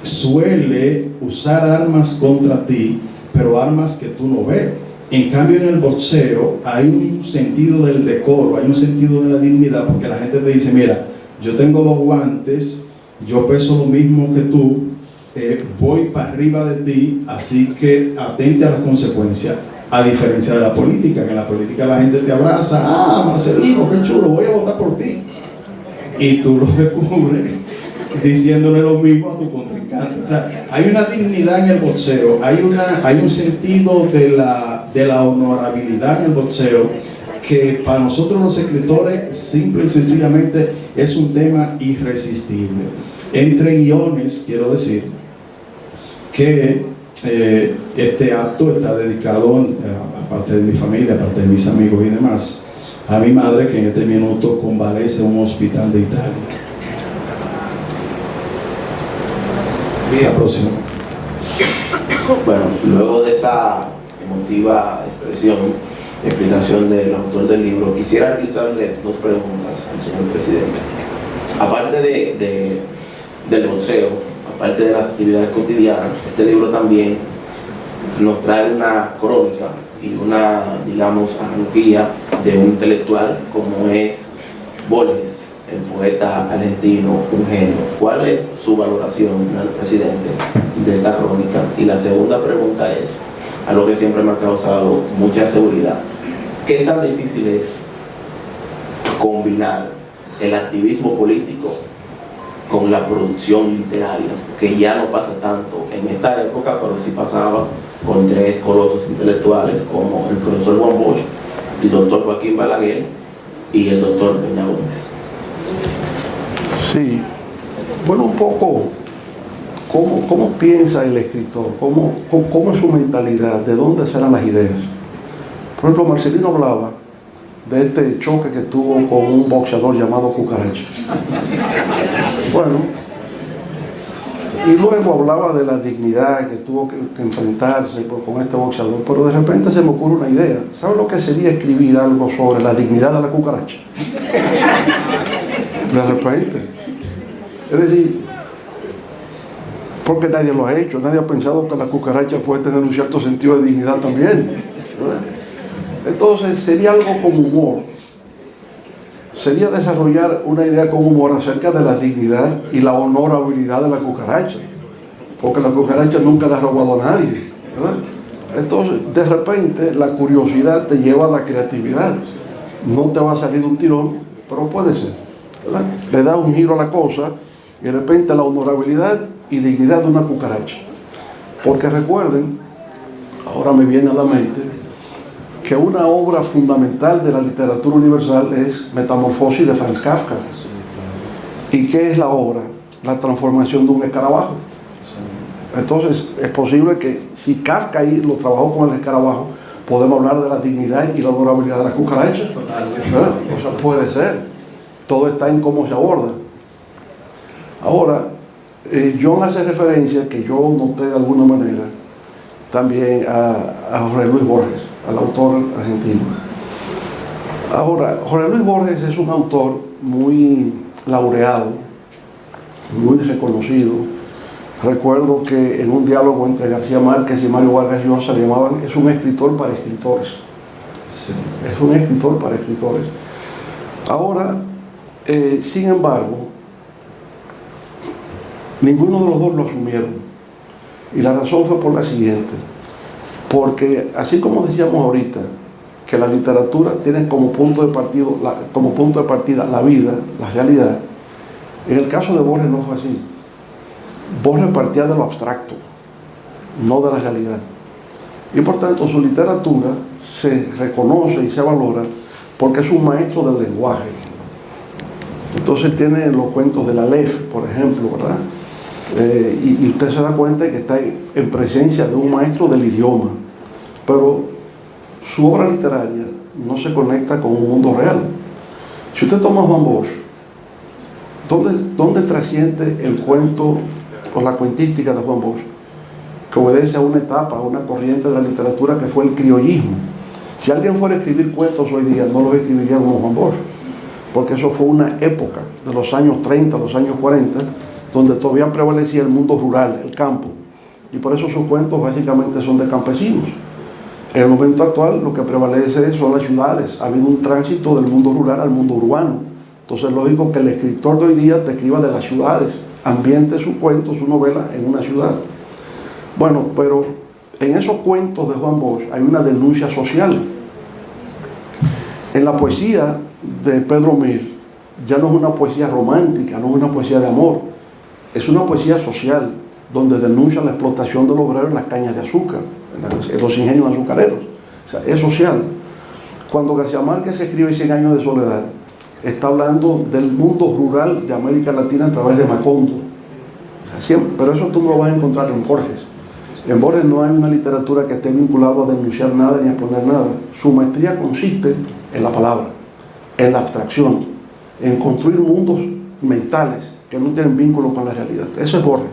suele usar armas contra ti, pero armas que tú no ves. En cambio en el boxeo hay un sentido del decoro, hay un sentido de la dignidad, porque la gente te dice, mira, yo tengo 2 guantes, yo peso lo mismo que tú, voy para arriba de ti, así que atente a las consecuencias, a diferencia de la política, que en la política la gente te abraza, Marcelino, qué chulo, voy a votar por ti, y tú lo descubres diciéndole lo mismo a tu contrincante. O sea, hay una dignidad en el boxeo, hay un sentido de la honorabilidad en el boxeo que para nosotros los escritores simple y sencillamente es un tema irresistible. Entre guiones, quiero decir que este acto está dedicado, aparte de mi familia, aparte de mis amigos y demás, a mi madre, que en este minuto convalece en un hospital de Italia. La próxima. Bueno, luego de esa emotiva explicación del autor del libro, quisiera realizarle 2 preguntas al señor presidente. Aparte del boxeo, aparte de las actividades cotidianas, este libro también nos trae una crónica y una, digamos, analogía de un intelectual como es Borges, el poeta argentino, un genio. ¿Cuál es su valoración, señor presidente, de esta crónica? Y la segunda pregunta es, algo que siempre me ha causado mucha seguridad, ¿qué tan difícil es combinar el activismo político con la producción literaria, que ya no pasa tanto en esta época, pero sí pasaba con 3 colosos intelectuales como el profesor Juan Bosch, el doctor Joaquín Balaguer y el doctor Peña Gómez? Sí, bueno, un poco, ¿cómo piensa el escritor? ¿Cómo es su mentalidad? ¿De dónde salen las ideas? Por ejemplo, Marcelino hablaba de este choque que tuvo con un boxeador llamado Cucaracha. Bueno, y luego hablaba de la dignidad que tuvo que enfrentarse con este boxeador, pero de repente se me ocurre una idea. ¿Sabe lo que sería escribir algo sobre la dignidad de la cucaracha? De repente. Es decir, porque nadie lo ha hecho, nadie ha pensado que la cucaracha puede tener un cierto sentido de dignidad también, ¿verdad? Entonces sería algo con humor, sería desarrollar una idea con humor acerca de la dignidad y la honorabilidad de la cucaracha, porque la cucaracha nunca le ha robado a nadie, ¿verdad? Entonces de repente la curiosidad te lleva a la creatividad, no te va a salir de un tirón, pero puede ser, ¿verdad? Le da un giro a la cosa y de repente la honorabilidad y dignidad de una cucaracha. Porque recuerden, ahora me viene a la mente, que una obra fundamental de la literatura universal es Metamorfosis de Franz Kafka. ¿Y qué es la obra? La transformación de un escarabajo. Entonces es posible que si Kafka ahí lo trabajó con el escarabajo, podemos hablar de la dignidad y la honorabilidad de la cucaracha, ¿verdad? O sea, puede ser. todo está en cómo se aborda. Ahora, John hace referencia, que yo noté de alguna manera, también a Jorge Luis Borges, al autor argentino. Ahora, Jorge Luis Borges es un autor muy laureado, muy reconocido. Recuerdo que en un diálogo entre García Márquez y Mario Vargas Llosa le llamaban, es un escritor para escritores. Sí. Es un escritor para escritores. Ahora, sin embargo, ninguno de los dos lo asumieron. Y la razón fue por la siguiente. Porque así como decíamos ahorita, que la literatura tiene como punto de partida la vida, la realidad, en el caso de Borges no fue así. Borges partía de lo abstracto, no de la realidad. Y por tanto su literatura se reconoce y se valora porque es un maestro del lenguaje. Entonces tiene los cuentos de la Aleph, por ejemplo, ¿verdad? Y usted se da cuenta de que está en presencia de un maestro del idioma. Pero su obra literaria no se conecta con un mundo real. Si usted toma a Juan Bosch, ¿dónde trasciende el cuento o la cuentística de Juan Bosch? Que obedece a una etapa, a una corriente de la literatura que fue el criollismo. Si alguien fuera a escribir cuentos hoy día, no los escribiría como Juan Bosch, porque eso fue una época de los años 30, los años 40, donde todavía prevalecía el mundo rural, el campo, y por eso sus cuentos básicamente son de campesinos. En el momento actual lo que prevalece son las ciudades. Ha habido un tránsito del mundo rural al mundo urbano. Entonces es lógico que el escritor de hoy día te escriba de las ciudades, ambiente su cuento, su novela en una ciudad. Bueno, pero en esos cuentos de Juan Bosch hay una denuncia social. En la poesía de Pedro Mir ya no es una poesía romántica, no es una poesía de amor, es una poesía social, donde denuncia la explotación del obrero en las cañas de azúcar, en los ingenios azucareros. O sea, es social. Cuando García Márquez escribe 100 años de soledad, está hablando del mundo rural de América Latina a través de Macondo. O sea, siempre, pero eso tú no lo vas a encontrar en Borges. En Borges no hay una literatura que esté vinculada a denunciar nada ni a exponer nada. Su maestría consiste en la palabra, en la abstracción, en construir mundos mentales que no tienen vínculo con la realidad. Eso es Borges.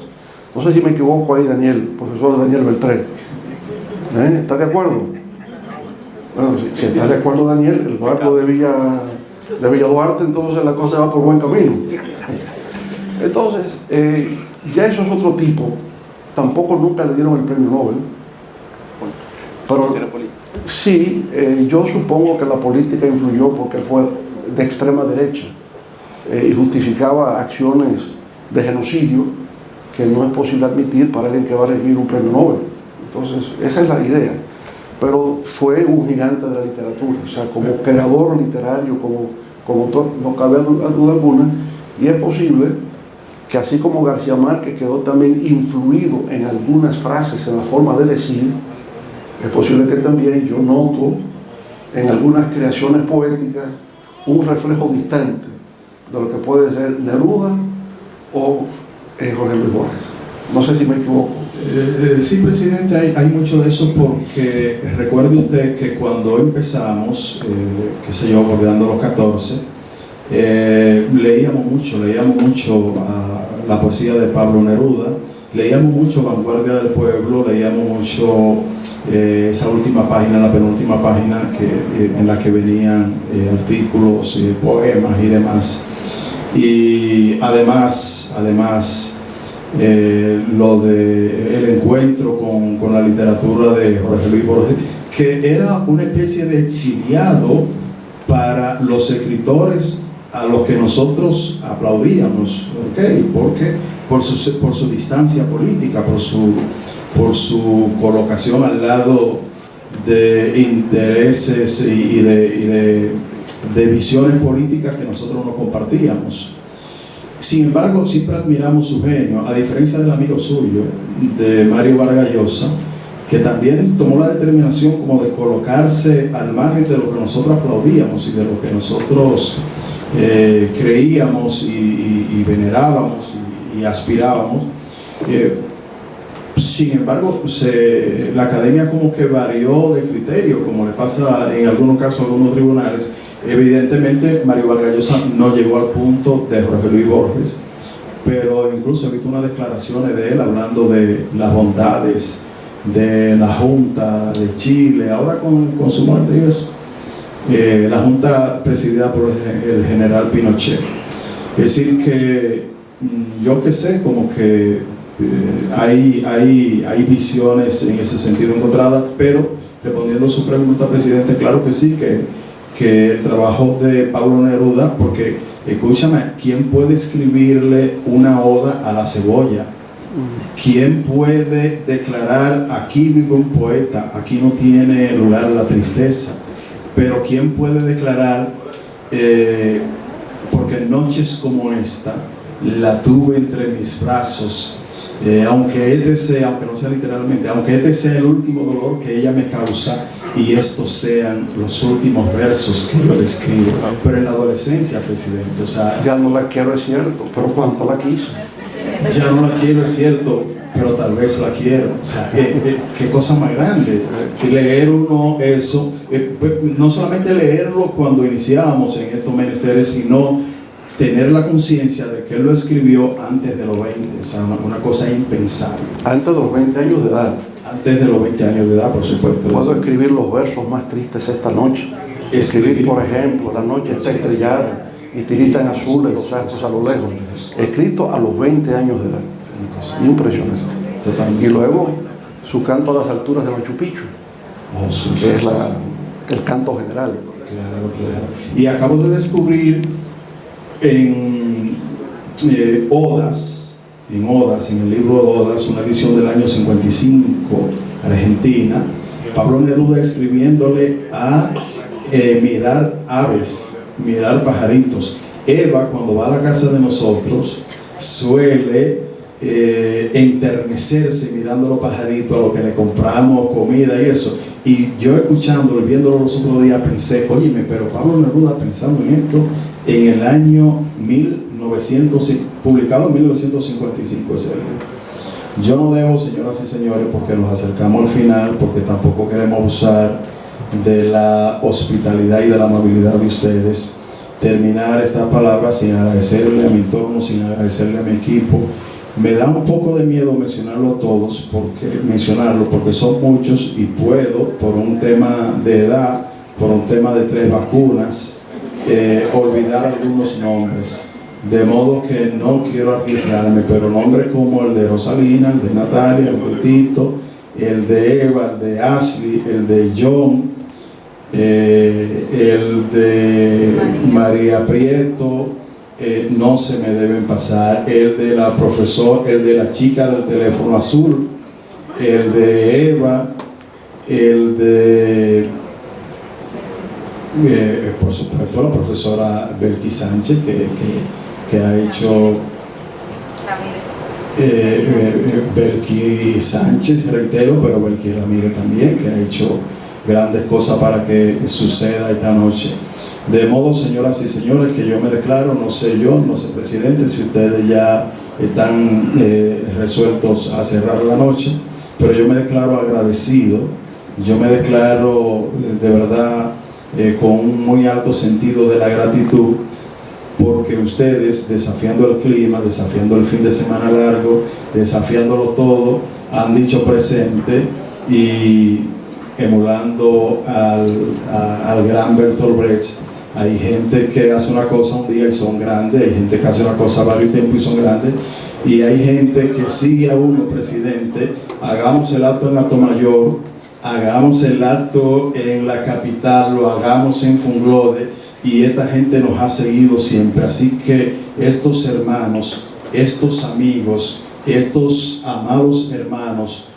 No sé si me equivoco ahí, Daniel, profesor Daniel Beltré. ¿Estás de acuerdo? Bueno, si estás de acuerdo, Daniel, el barco de Villa Duarte, entonces la cosa va por buen camino. Entonces, ya eso es otro tipo. Tampoco nunca le dieron el premio Nobel. Pero sí, yo supongo que la política influyó porque fue de extrema derecha y justificaba acciones de genocidio que no es posible admitir para alguien que va a recibir un premio Nobel. Entonces, esa es la idea. Pero fue un gigante de la literatura, o sea, como creador literario, como autor, no cabe duda alguna, y es posible que así como García Márquez quedó también influido en algunas frases, en la forma de decir, es posible que también yo noto en algunas creaciones poéticas un reflejo distante de lo que puede ser Neruda o Jorge Luis Borges. No sé si me equivoco. Sí, presidente, hay mucho de eso porque recuerde usted que cuando empezamos, qué sé yo, bordeando los 14, leíamos mucho la poesía de Pablo Neruda, leíamos mucho Vanguardia del Pueblo, leíamos mucho esa última página, la penúltima página en la que venían artículos, poemas y demás. Y además lo de el encuentro con la literatura de Jorge Luis Borges, que era una especie de exiliado para los escritores a los que nosotros aplaudíamos, ¿okay? Porque por su distancia política, por su colocación al lado de intereses y de visiones políticas que nosotros no compartíamos. Sin embargo, siempre admiramos su genio, a diferencia del amigo suyo, de Mario Vargas Llosa, que también tomó la determinación como de colocarse al margen de lo que nosotros aplaudíamos y de lo que nosotros creíamos y venerábamos y aspirábamos. Sin embargo, la academia como que varió de criterio, como le pasa en algunos casos a algunos tribunales, Evidentemente, Mario Vargas Llosa no llegó al punto de Jorge Luis Borges, pero incluso he visto unas declaraciones de él hablando de las bondades de la Junta de Chile, ahora con su muerte y eso, la Junta presidida por el general Pinochet. Es decir que yo que sé, como que hay visiones en ese sentido encontradas, pero respondiendo a su pregunta, presidente, claro que sí, que el trabajo de Pablo Neruda, porque escúchame, ¿quién puede escribirle una oda a la cebolla? ¿Quién puede declarar aquí vive un poeta, aquí no tiene lugar la tristeza? Pero ¿quién puede declarar porque noches como esta la tuve entre mis brazos, aunque no sea literalmente, aunque este sea el último dolor que ella me causa y estos sean los últimos versos que yo le escribo? Pero en la adolescencia, presidente, o sea, Ya no la quiero, es cierto, pero cuánto la quise. ya no la quiero, es cierto, pero tal vez la quiero. O sea, qué cosa más grande. Leer uno eso, no solamente leerlo cuando iniciábamos en estos menesteres, sino tener la conciencia de que él lo escribió antes de los 20, o sea, una cosa impensable. Antes de los 20 años de edad. Antes de los 20 años de edad, por supuesto. Puedo escribir los versos más tristes esta noche. Escribir, por ejemplo, la noche está estrellada y tiritan azules los astros a lo lejos. Escrito a los 20 años de edad. Impresionante. Totalmente. Y luego su canto a las alturas de Machu Picchu, Oh, sí, que sí, es sí. el canto general. Claro, claro. Y acabo de descubrir en Odas, en el libro de Odas, una edición del año 55, Argentina, Pablo Neruda escribiéndole a mirar aves, mirar pajaritos. Eva, cuando va a la casa de nosotros, suele enternecerse mirando los pajaritos, a lo que le compramos, comida y eso. Y yo escuchándolo y viéndolo los otros días pensé, óyeme, pero Pablo Neruda pensando en esto en el año 1900, publicado en 1955 ese libro. Yo no debo, señoras y señores, porque nos acercamos al final, porque tampoco queremos abusar de la hospitalidad y de la amabilidad de ustedes, terminar estas palabras sin agradecerle a mi entorno, sin agradecerle a mi equipo. Me da un poco de miedo mencionarlo a todos, porque son muchos y puedo, por un tema de edad, por un tema de 3 vacunas, olvidar algunos nombres. De modo que no quiero arriesgarme, pero nombres como el de Rosalina, el de Natalia, el de Tito, el de Eva, el de Ashley, el de John, el de María Prieto, no se me deben pasar, el de la profesora, el de la chica del teléfono azul, el de Eva, el de por supuesto la profesora Belki Sánchez que ha hecho Belki Sánchez, reitero, pero Belki Ramírez también, que ha hecho grandes cosas para que suceda esta noche. De modo, señoras y señores, que yo me declaro, no sé yo, no sé presidente, si ustedes ya están resueltos a cerrar la noche, pero yo me declaro agradecido, yo me declaro de verdad con un muy alto sentido de la gratitud, porque ustedes, desafiando el clima, desafiando el fin de semana largo, desafiándolo todo, han dicho presente y emulando al gran Bertolt Brecht. Hay gente que hace una cosa un día y son grandes, hay gente que hace una cosa varios tiempos y son grandes, y hay gente que sigue a uno, presidente. Hagamos el acto en Atomayor, hagamos el acto en la capital, lo hagamos en Funglode, y esta gente nos ha seguido siempre. Así que estos hermanos, estos amigos, estos amados hermanos,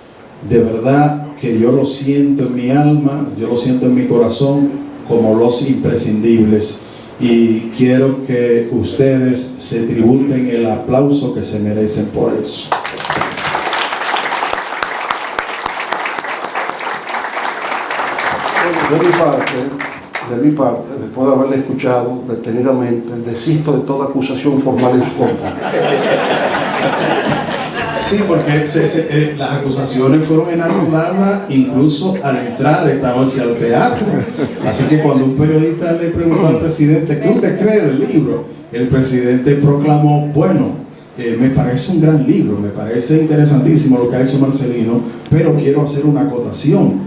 de verdad que yo lo siento en mi alma, yo lo siento en mi corazón como los imprescindibles, y quiero que ustedes se tributen el aplauso que se merecen por eso. De mi parte, después de haberle escuchado detenidamente, desisto de toda acusación formal en su contra. Sí, porque las acusaciones fueron enarboladas incluso al entrar esta noche al teatro. Así que cuando un periodista le preguntó al presidente, ¿qué usted cree del libro? El presidente proclamó, bueno, me parece un gran libro, me parece interesantísimo lo que ha hecho Marcelino, pero quiero hacer una acotación.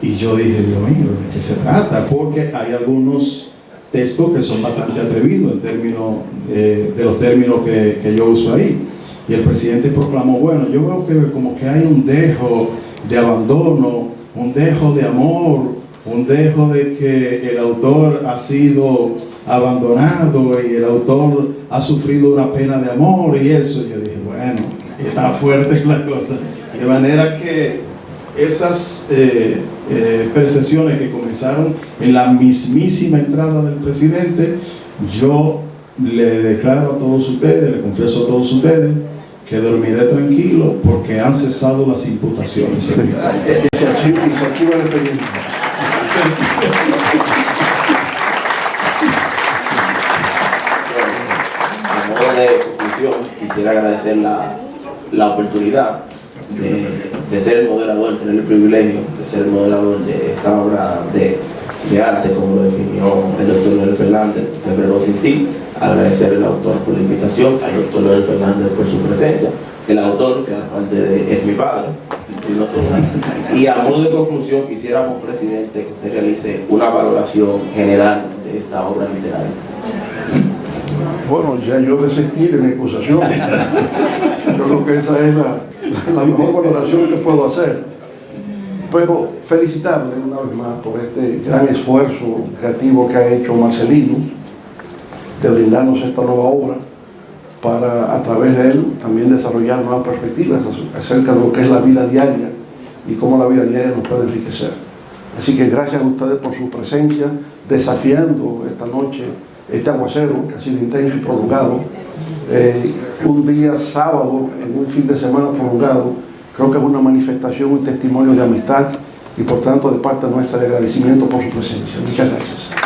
Y yo dije, Dios mío, ¿de qué se trata? Porque hay algunos textos que son bastante atrevidos en términos de los términos que yo uso ahí. Y el presidente proclamó, bueno, yo veo que como que hay un dejo de abandono, un dejo de amor, un dejo de que el autor ha sido abandonado y el autor ha sufrido una pena de amor y eso. Yo dije, bueno, está fuerte la cosa. De manera que esas percepciones que comenzaron en la mismísima entrada del presidente, yo le declaro a todos ustedes, le confieso a todos ustedes, que dormiré tranquilo porque han cesado las imputaciones. Se archiva el expediente. A modo de conclusión, quisiera agradecer la oportunidad de ser el moderador, tener el privilegio de ser el moderador de esta obra de arte, como lo definió el doctor Leonel Fernández, Febrero sin ti. Agradecer al autor por la invitación, al doctor Leonel Fernández por su presencia, el autor, que aparte es mi padre, y a modo de conclusión quisiéramos, presidente, que usted realice una valoración general de esta obra literaria. Bueno, ya yo desistí de mi acusación. Yo creo que esa es la mejor valoración que puedo hacer. Pero felicitarle una vez más por este gran esfuerzo creativo que ha hecho Marcelino de brindarnos esta nueva obra para, a través de él, también desarrollar nuevas perspectivas acerca de lo que es la vida diaria y cómo la vida diaria nos puede enriquecer. Así que gracias a ustedes por su presencia, desafiando esta noche este aguacero que ha sido intenso y prolongado. Un día sábado, en un fin de semana prolongado, creo que es una manifestación, un testimonio de amistad y por tanto de parte nuestra de agradecimiento por su presencia. Muchas gracias.